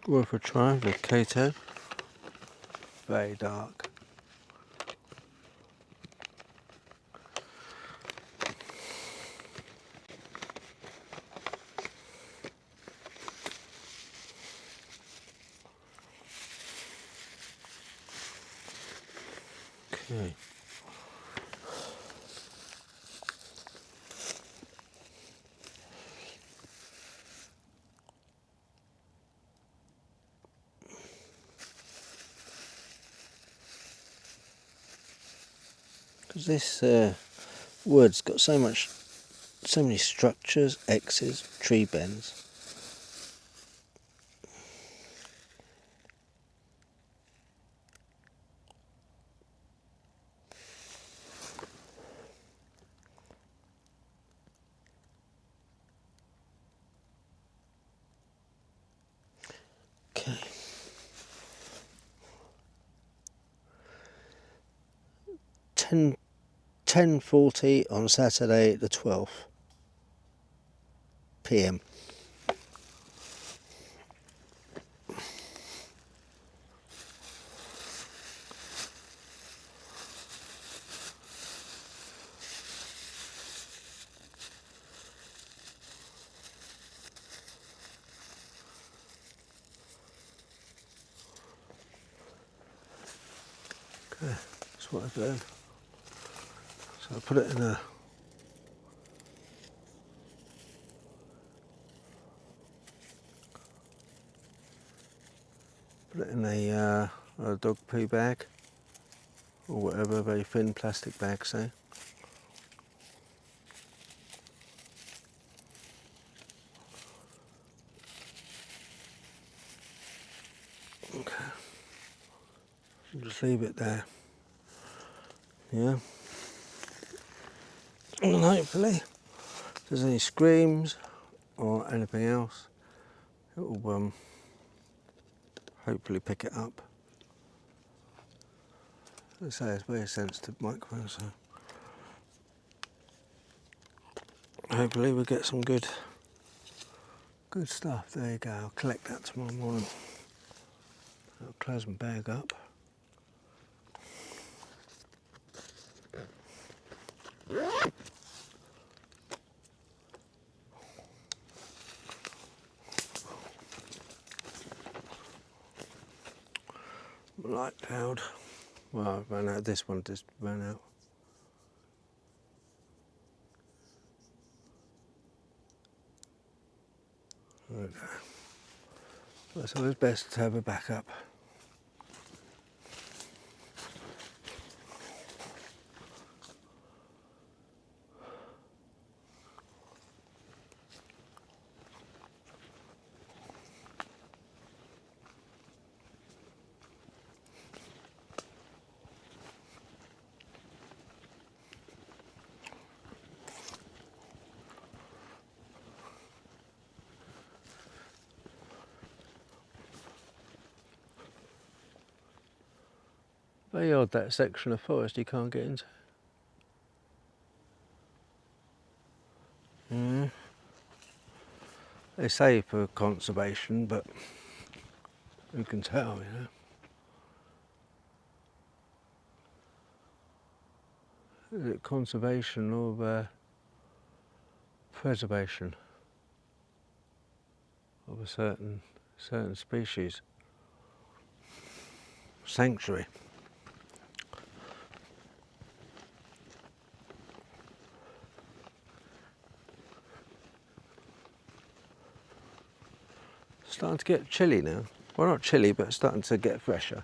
[SPEAKER 1] Worth a try with Kato. Very dark. Okay. Because this wood's got so many structures, X's, tree bends. Okay. 10:40 on Saturday the 12th PM. Okay, that's what I've done. So I put it in a a dog poo bag or whatever, a very thin plastic bag, say. Okay, just leave it there. Yeah, and hopefully, if there's any screams or anything else, it will hopefully pick it up. As I say, it's a very sensitive microphone, so hopefully we'll get some good stuff. There you go. I'll collect that tomorrow morning. I'll close my bag up. Light cloud. Well, I ran out. This one just ran out. There we go. It's always best to have a backup. Very odd, that section of forest you can't get into. Yeah. They say for conservation, but who can tell, you know? Is it conservation or preservation of a certain species? Sanctuary. Starting to get chilly now. Well, not chilly, but starting to get fresher.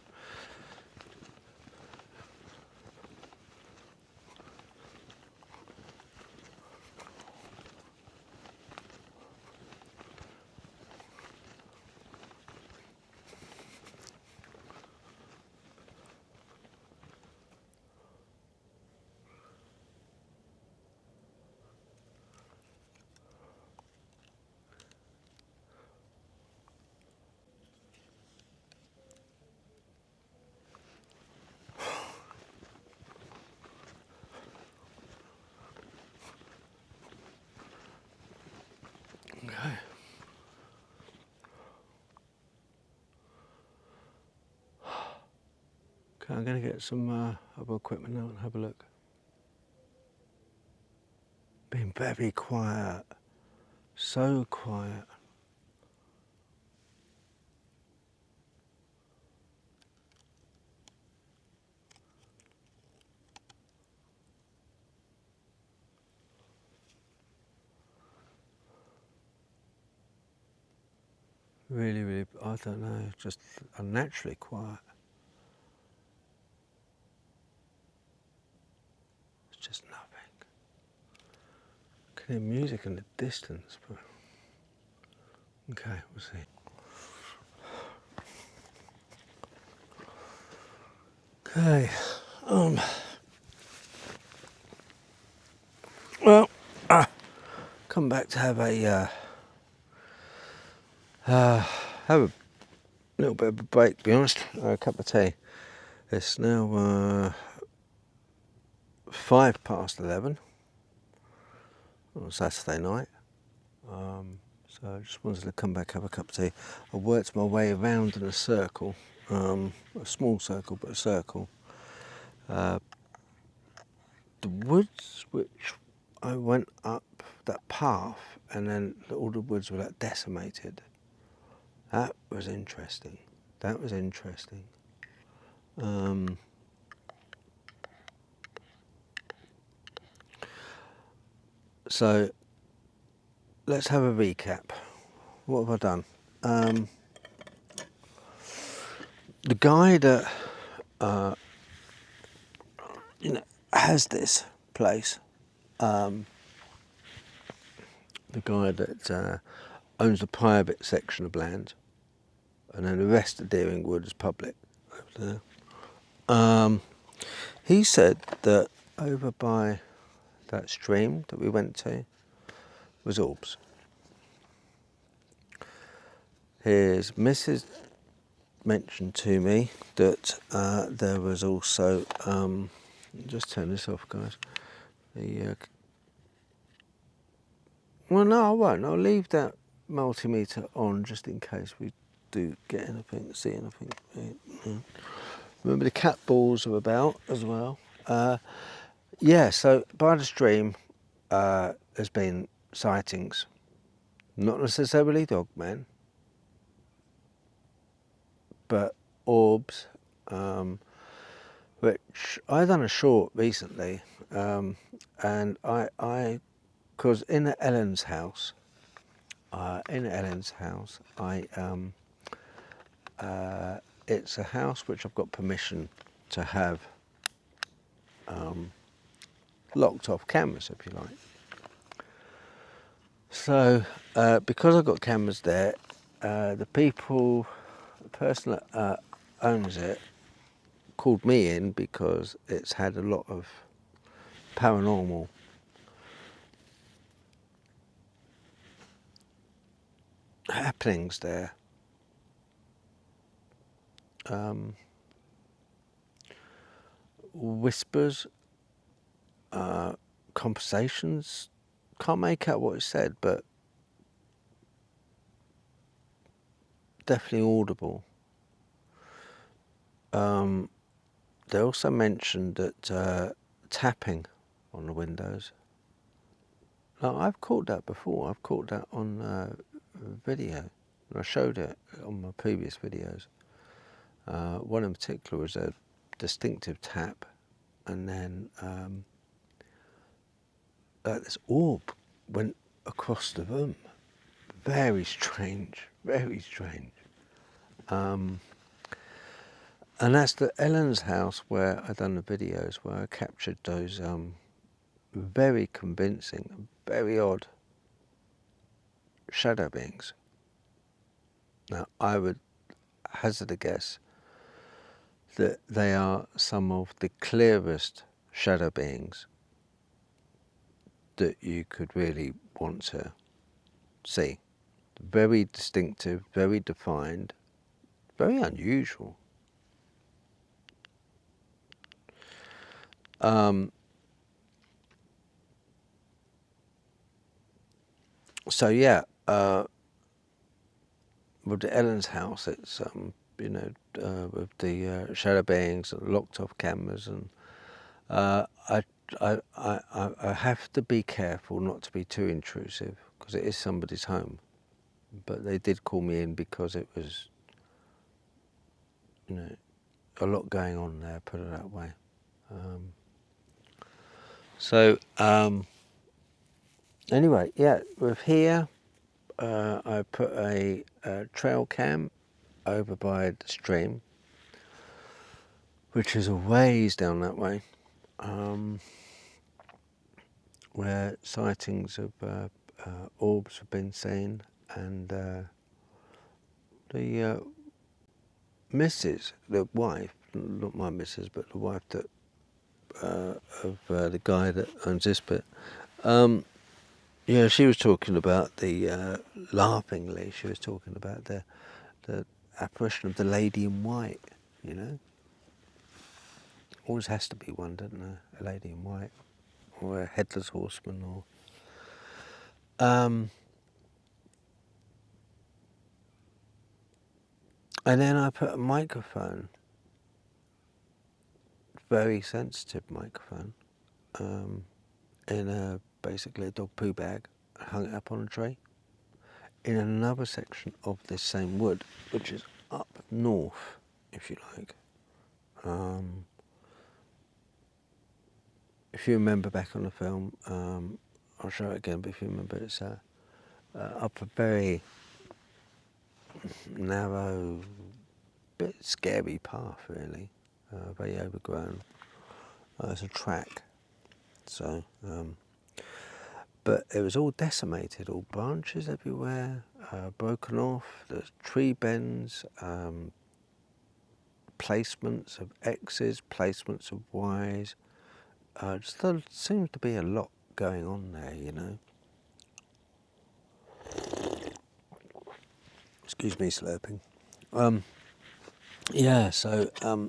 [SPEAKER 1] Okay. Okay, I'm going to get some other equipment out and have a look. Been very quiet. So quiet. Really, I don't know, just unnaturally quiet. It's just nothing. I can hear music in the distance, but okay, we'll see. Okay, well, come back to have a little bit of a break, to be honest. A cup of tea. It's now 11:05 on Saturday night. So I just wanted to come back, have a cup of tea. I worked my way around in a circle, a small circle, but a circle. The woods which I went up that path, and then all the woods were like decimated. That was interesting. That was interesting. So let's have a recap. What have I done? The guy that has this place, the guy that owns the private section of land, and then the rest of Deeringwood is public over there. He said that over by that stream that we went to was orbs. His missus mentioned to me that there was also, just turn this off, guys. Well, no, I won't. I'll leave that multimeter on just in case we do get anything, see anything. Remember the cat balls are about as well. Yeah, so by the stream there's been sightings, not necessarily Dogman, but orbs, which I done a short recently, and because in Ellen's house, it's a house which I've got permission to have locked off cameras, if you like. So because I've got cameras there, the person that owns it called me in because it's had a lot of paranormal happenings there. Whispers, conversations, can't make out what it said, but definitely audible. They also mentioned that tapping on the windows. Now, I've caught that before. I've caught that on video. I showed it on my previous videos. One in particular was a distinctive tap, and then this orb went across the room. Very strange, very strange. And that's the Ellen's house where I done the videos where I captured those very convincing, very odd shadow beings. Now, I would hazard a guess that they are some of the clearest shadow beings that you could really want to see. Very distinctive, very defined, very unusual. So yeah, with the Ellen's house, it's with the shadow beings and locked off cameras, and I have to be careful not to be too intrusive because it is somebody's home. But they did call me in because it was, a lot going on there, put it that way. Anyway, yeah, with here, I put a trail cam over by the stream, which is a ways down that way, where sightings of orbs have been seen, and the missus, the wife, not my missus, but the wife that of the guy that owns this bit, she was talking about the laughingly. She was talking about the apparition of the lady in white, you know. Always has to be one, doesn't there? A lady in white, or a headless horseman, or and then I put a microphone, very sensitive microphone, in basically a dog poo bag, hung it up on a tree in another section of this same wood, which is up north, if you like. If you remember back on the film, I'll show it again, but if you remember, it's up a very narrow, bit scary path, really, very overgrown. It's a track, so, but it was all decimated, all branches everywhere, broken off, there's tree bends, placements of X's, placements of Y's. Just there seems to be a lot going on there, you know. Excuse me, slurping. Yeah, so, I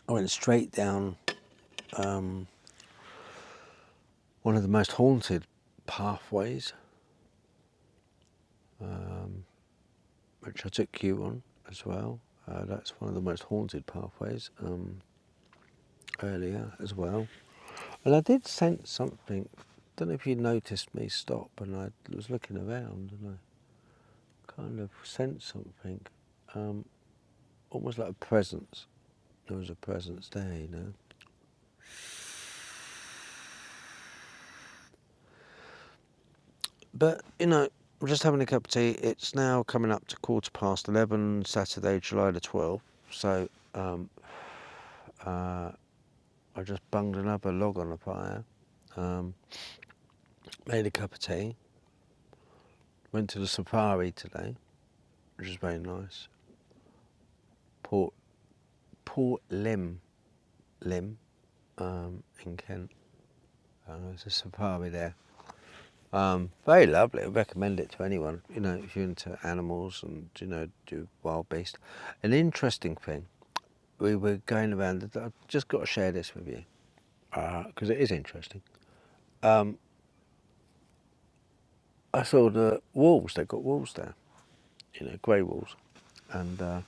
[SPEAKER 1] went straight down one of the most haunted pathways, which I took you on as well. That's one of the most haunted pathways earlier as well. And I did sense something. I don't know if you noticed me stop, and I was looking around and I kind of sensed something, almost like a presence. There was a presence there, you know. But, you know, I'm just having a cup of tea. It's now coming up to 11:15, Saturday, July the 12th. So I just bunged another log on the fire, made a cup of tea, went to the safari today, which is very nice. Port Lim, in Kent. There's a safari there. Very lovely. I recommend it to anyone, you know, if you're into animals and, you know, do wild beast. An interesting thing, we were going around, I've just got to share this with you, because it is interesting. I saw the wolves, they've got wolves there, you know, grey wolves. And I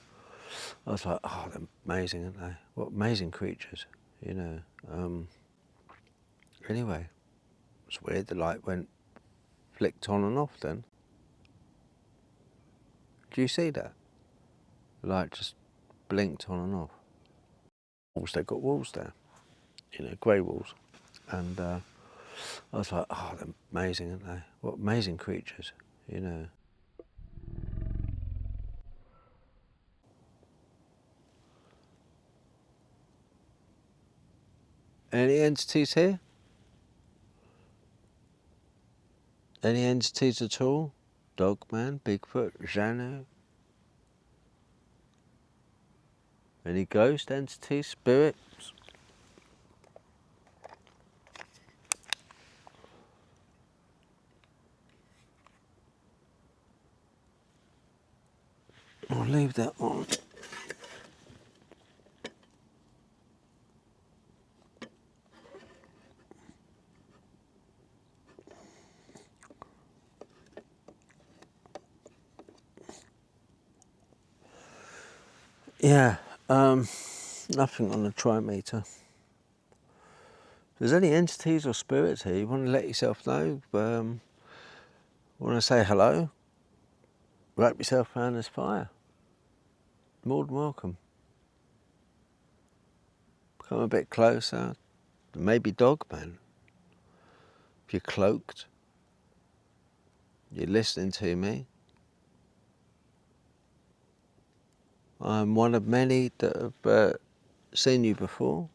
[SPEAKER 1] was like, oh, they're amazing, aren't they? What amazing creatures, you know. Anyway, it's weird, the light flicked on and off then. Do you see that? The light just blinked on and off. They've got wolves there, you know, grey wolves. And I was like, oh, they're amazing, aren't they? What amazing creatures, you know. Any entities here? Any entities at all? Dogman, Bigfoot, Xanu? Any ghost entities, spirits? I'll leave that on. Yeah, nothing on the trimeter. If there's any entities or spirits here, you want to let yourself know, want to say hello, wrap yourself around this fire. More than welcome. Come a bit closer, maybe Dogman. If you're cloaked, you're listening to me. I'm one of many that have seen you before.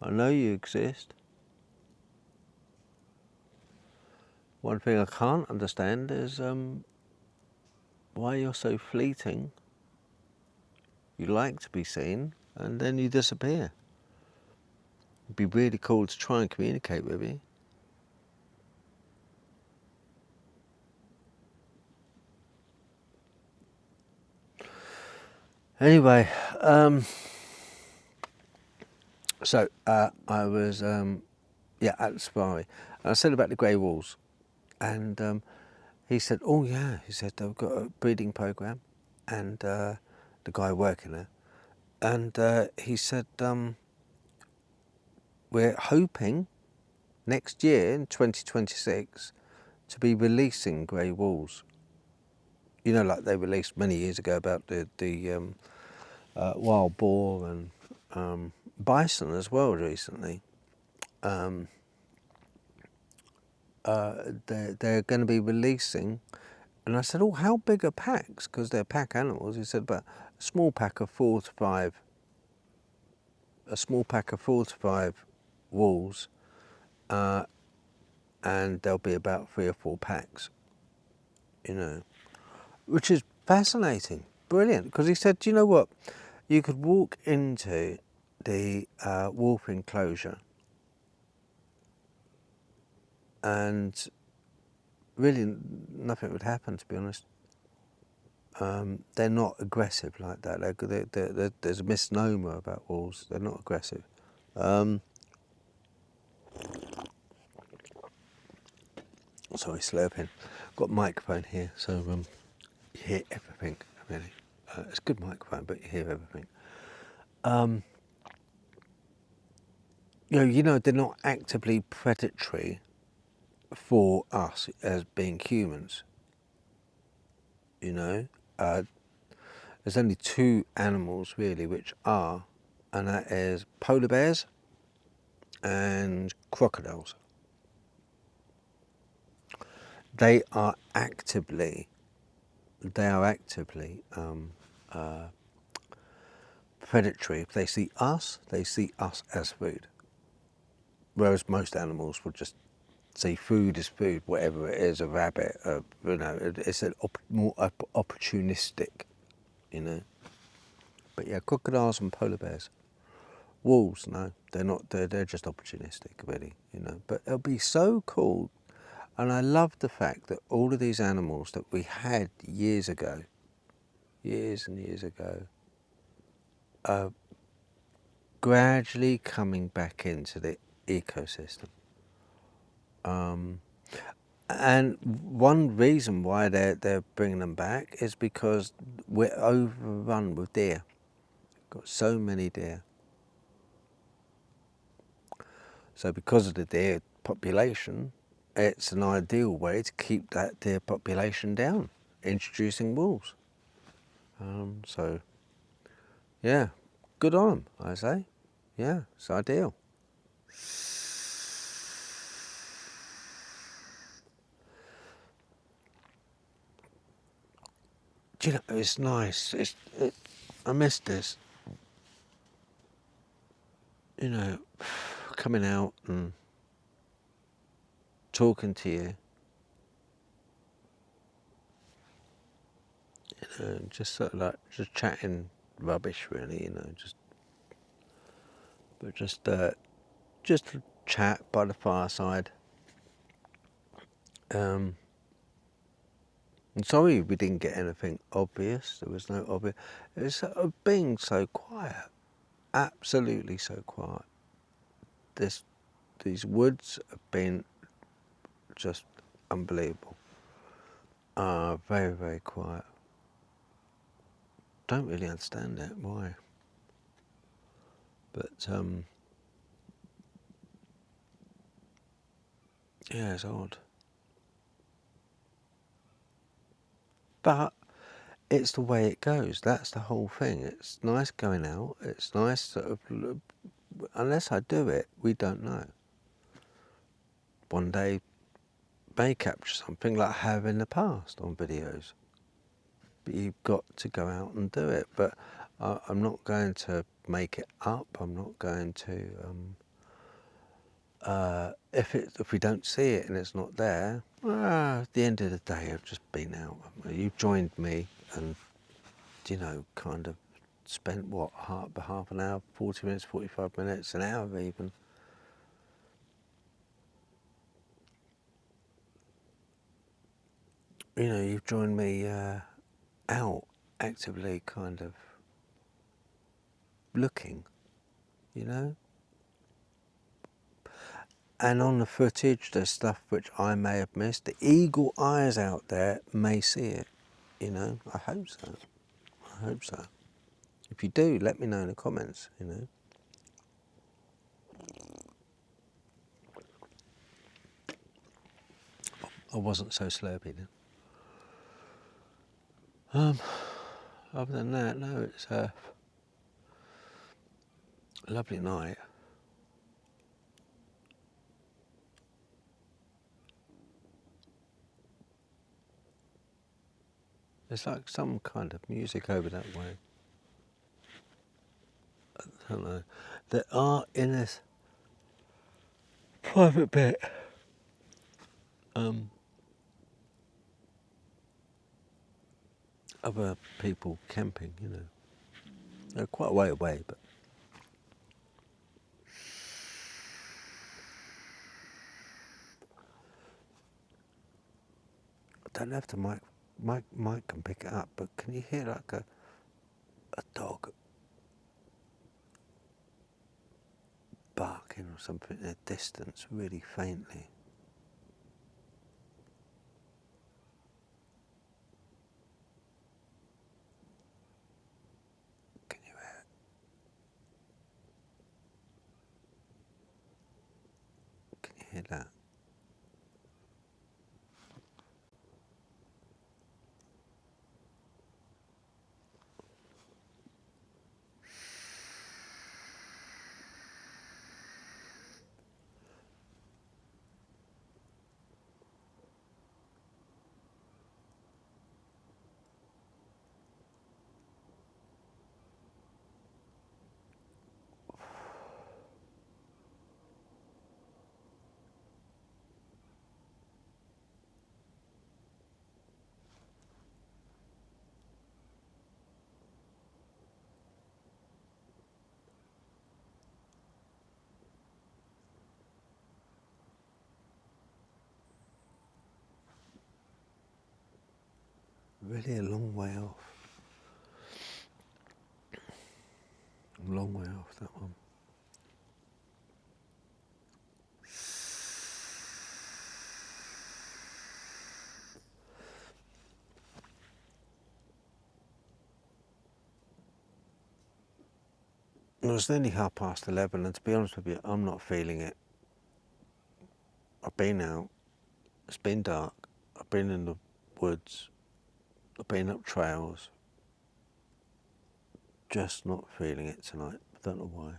[SPEAKER 1] I know you exist. One thing I can't understand is why you're so fleeting. You like to be seen, and then you disappear. It'd be really cool to try and communicate with you. Anyway, so I was at the safari, and I said about the grey wolves, and he said, "Oh yeah," he said, "they've got a breeding program," and the guy working there, and he said, "We're hoping next year in 2026 to be releasing grey wolves. You know, like they released many years ago about the wild boar and bison as well recently. They're going to be releasing." And I said, "Oh, how big are packs? Because they're pack animals." He said, "But a small pack of 4 to 5, a small pack of 4 to 5 wolves, and there'll be about 3 or 4 packs, you know," which is fascinating, brilliant. Because he said, "Do you know what? You could walk into the wolf enclosure, and really nothing would happen, to be honest. They're not aggressive like that. There's a misnomer about wolves. They're not aggressive." Sorry, slurping. Got a microphone here, so you hear everything, really. It's a good microphone, but you hear everything. You know, they're not actively predatory for us as being humans. You know, there's only 2 animals really which are, and that is polar bears and crocodiles. They are actively predatory. If they see us as food. Whereas most animals would just say food is food, whatever it is, a rabbit, you know, it's more opportunistic, you know. But yeah, crocodiles and polar bears. Wolves, no, they're not. They're just opportunistic, really, you know. But it'll be so cool, and I love the fact that all of these animals that we had years and years ago, are gradually coming back into the ecosystem. And one reason why they're bringing them back is because we're overrun with deer. Got so many deer. So because of the deer population, it's an ideal way to keep that deer population down, introducing wolves. So, yeah, good on them, I say. Yeah, it's ideal. Do you know, it's nice. I miss this. You know, coming out and talking to you. Just sort of like just chatting rubbish, really. You know, just chat by the fireside. I'm sorry we didn't get anything obvious. There was no obvious. It was being so quiet, absolutely so quiet. These woods have been just unbelievable. Very, very quiet. Don't really understand it. Why? But yeah, it's odd. But it's the way it goes. That's the whole thing. It's nice going out. It's nice sort of. Unless I do it, we don't know. One day may capture something like I have in the past on videos. But you've got to go out and do it. But I'm not going to make it up. I'm not going to. If we don't see it and it's not there, at the end of the day, I've just been out. You've joined me, and you know, kind of spent what half an hour, 40 minutes, 45 minutes, an hour even. You know, you've joined me out actively, kind of looking, you know. And on the footage, there's stuff which I may have missed. The eagle eyes out there may see it, you know. I hope so. I hope so. If you do, let me know in the comments, you know. I wasn't so slurpy then. Other than that, no, it's a lovely night. There's like some kind of music over that way. I don't know. There are in this private bit other people camping, you know. They're quite a way away, but I don't know if the mic can pick it up, but can you hear like a dog barking or something in the distance, really faintly? Can you hear it? Can you hear that? Really a long way off. A long way off, that one. It was nearly 11:30, and to be honest with you, I'm not feeling it. I've been out, it's been dark, I've been in the woods, I've been up trails, just not feeling it tonight. I don't know why.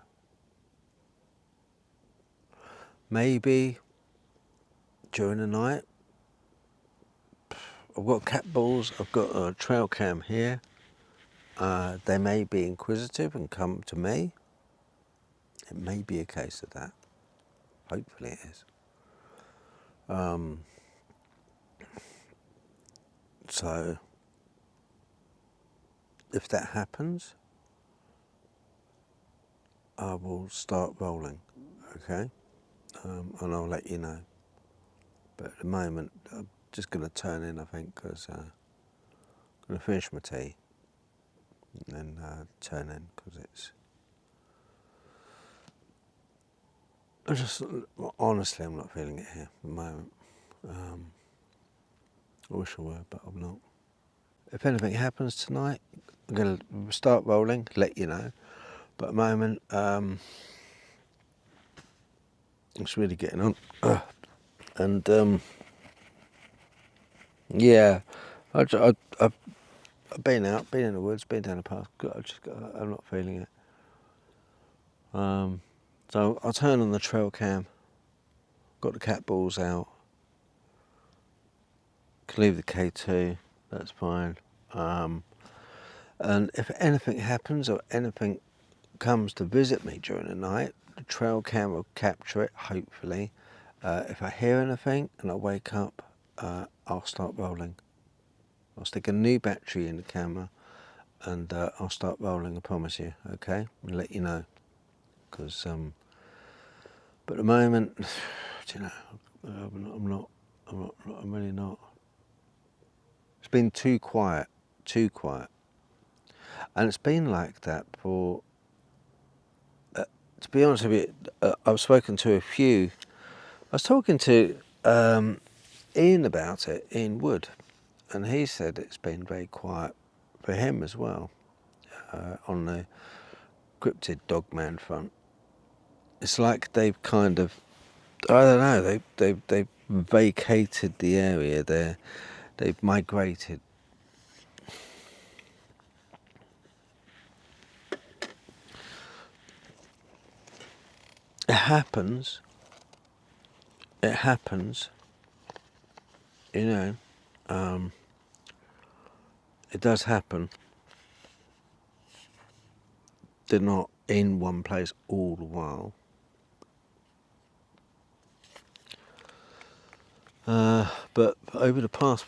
[SPEAKER 1] Maybe during the night. I've got cat balls, I've got a trail cam here. They may be inquisitive and come to me. It may be a case of that. Hopefully it is. So if that happens, I will start rolling, okay? And I'll let you know. But at the moment, I'm just going to turn in, I think, because I'm going to finish my tea and then turn in, because it's... honestly, I'm not feeling it here at the moment. I wish I were, but I'm not. If anything happens tonight, I'm going to start rolling, let you know. But at the moment, it's really getting on. And yeah, I've been out, been in the woods, been down the path. I'm not feeling it. So I'll turn on the trail cam. Got the cat balls out. Can leave the K2. That's fine. And if anything happens or anything comes to visit me during the night, the trail cam will capture it, hopefully. If I hear anything and I wake up, I'll start rolling. I'll stick a new battery in the camera and I'll start rolling, I promise you, okay? I'll let you know. Because, but at the moment, you know, I'm really not. It's been too quiet. And it's been like that for to be honest with you, I've spoken to a few. I was talking to Ian about it, Ian Wood, and he said it's been very quiet for him as well on the Cryptid Dogman front. It's like they've kind of, I don't know, they've vacated the area. They've migrated. It happens. It happens. You know, it does happen. They're not in one place all the while. But over the past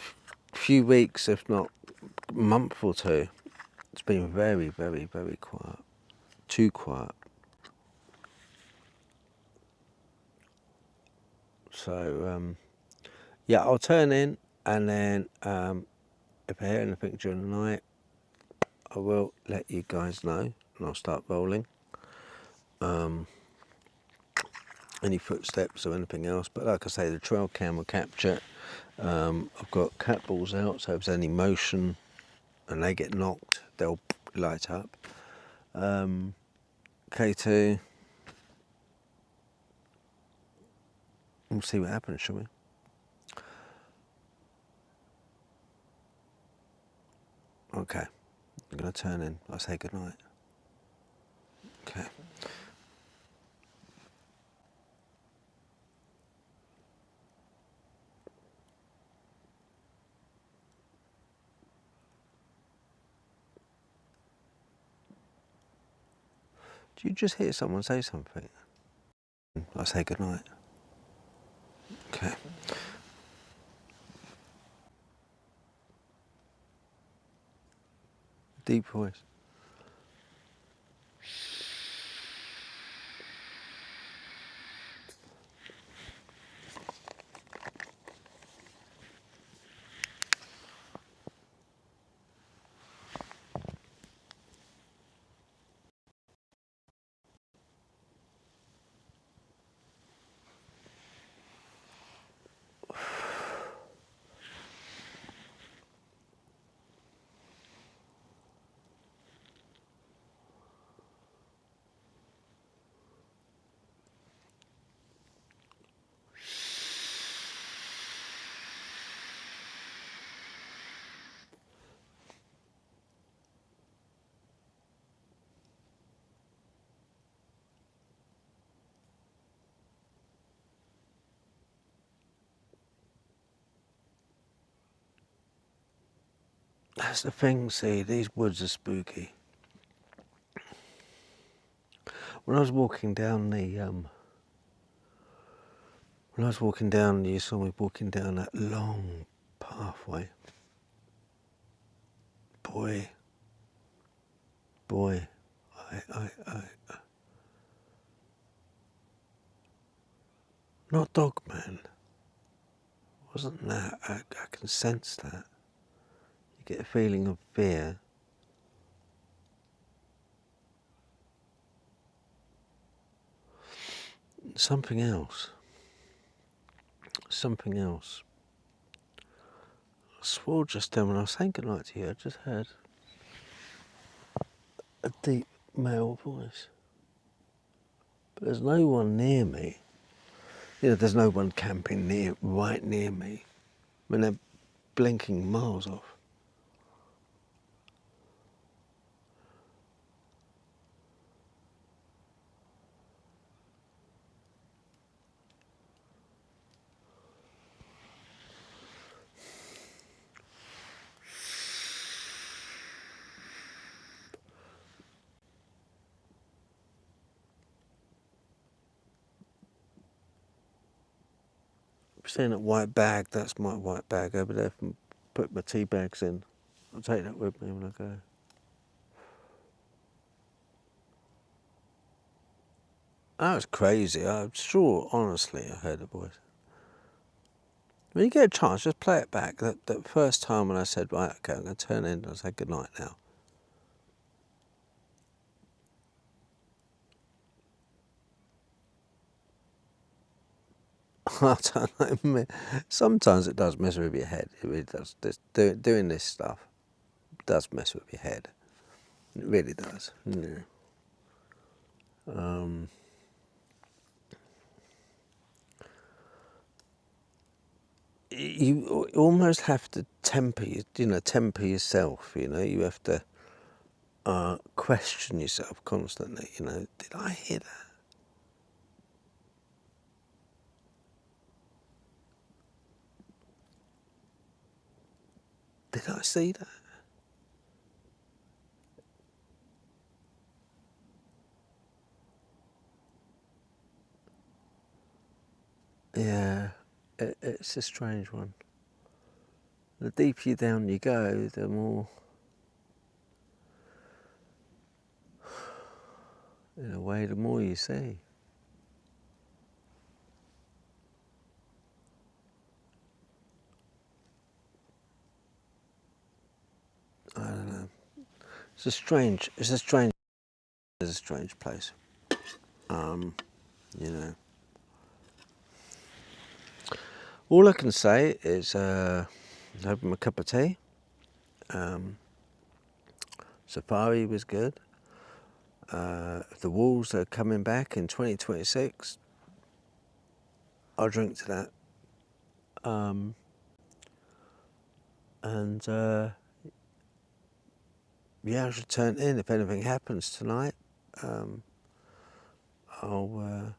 [SPEAKER 1] few weeks, if not a month or two, it's been very, very, very quiet. Too quiet. So, yeah, I'll turn in, and then if I hear anything during the night, I will let you guys know, and I'll start rolling. Any footsteps or anything else, but like I say, the trail cam will capture. I've got cat balls out, so if there's any motion and they get knocked, they'll light up. K2, we'll see what happens, shall we? Okay, I'm going to turn in. I'll say goodnight. Okay. Did you just hear someone say something? I'll say goodnight. Okay. Deep voice. That's the thing, see, these woods are spooky. When I was walking down you saw me walking down that long pathway. Boy, not Dogman. Wasn't that? I can sense that. You get a feeling of fear. Something else. Something else. I swore just then when I was saying goodnight to you, I just heard a deep male voice. But there's no one near me. You know, there's no one camping right near me. I mean, they're blinking miles off. Seeing that white bag, that's my white bag over there from put my tea bags in. I'll take that with me when I go. That was crazy. I'm sure, honestly, I heard a voice. When you get a chance, just play it back. That first time when I said, right, okay, I'm going to turn in and I say goodnight now. I don't know. Sometimes it does mess with your head. It really does. Doing this stuff does mess with your head. It really does. Yeah. You almost have to temper yourself. You have to question yourself constantly. Did I hear that? Did I see that? Yeah, it's a strange one. The deeper down you go, the more, in a way, the more you see. I don't know. It's a strange place. You know. All I can say is have a cup of tea. Safari was good. The Wolves are coming back in 2026. I'll drink to that. Yeah, I should turn in if anything happens tonight. I'll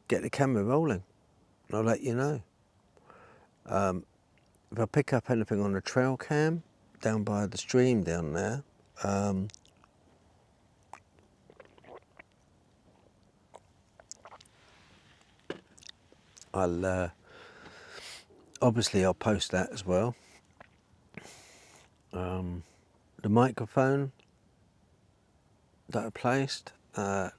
[SPEAKER 1] get the camera rolling and I'll let you know. If I pick up anything on the trail cam down by the stream down there, obviously I'll post that as well. The microphone that I placed, the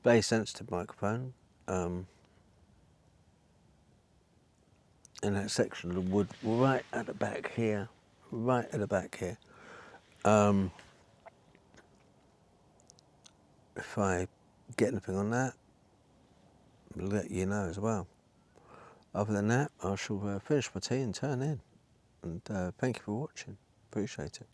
[SPEAKER 1] bass sensitive microphone, in that section of the wood right at the back here. If I get anything on that, I'll let you know as well. Other than that, I shall finish my tea and turn in. And thank you for watching. Appreciate it.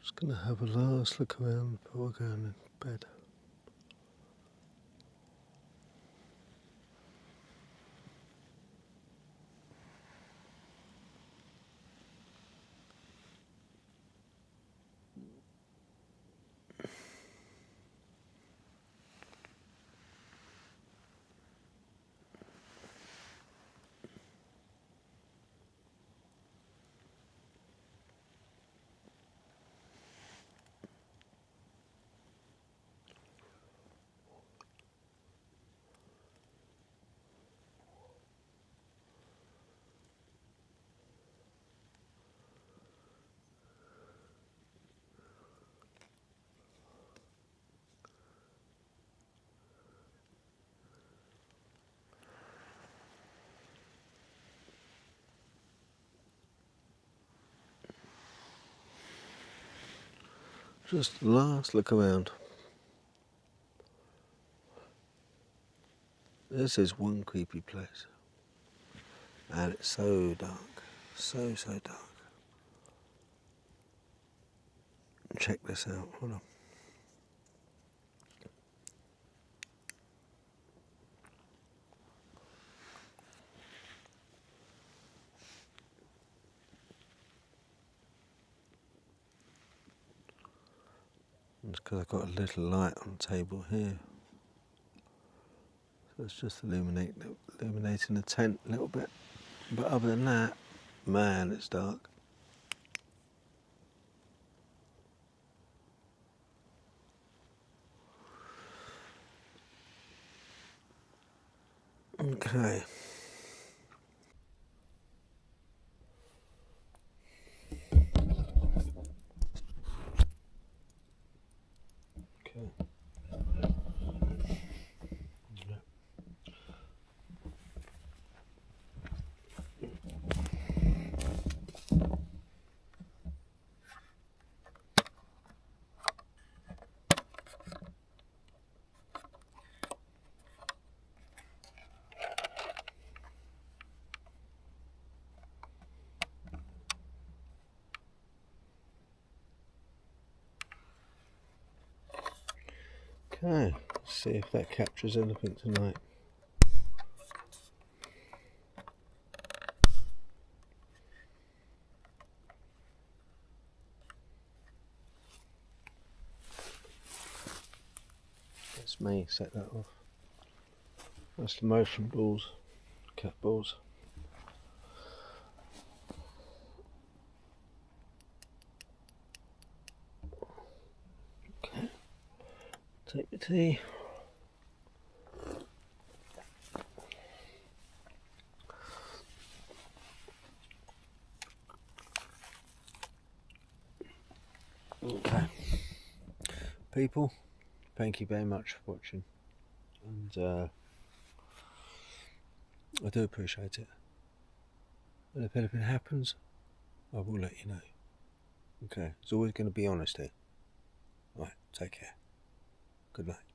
[SPEAKER 1] Just going to have a last look around before going to bed. Just last look around. This is one creepy place. And it's so dark. So dark. Check this out. Hold on. It's because I've got a little light on the table here. So it's just illuminating the tent a little bit. But other than that, man, it's dark. Okay. Okay, let's see if that captures anything tonight. That's me, set that off. That's the motion balls, cat balls. Okay, take the tea. Okay, people, thank you very much for watching, and I do appreciate it. And if anything happens, I will let you know. Okay, it's always going to be honest here. Right, take care. Good night.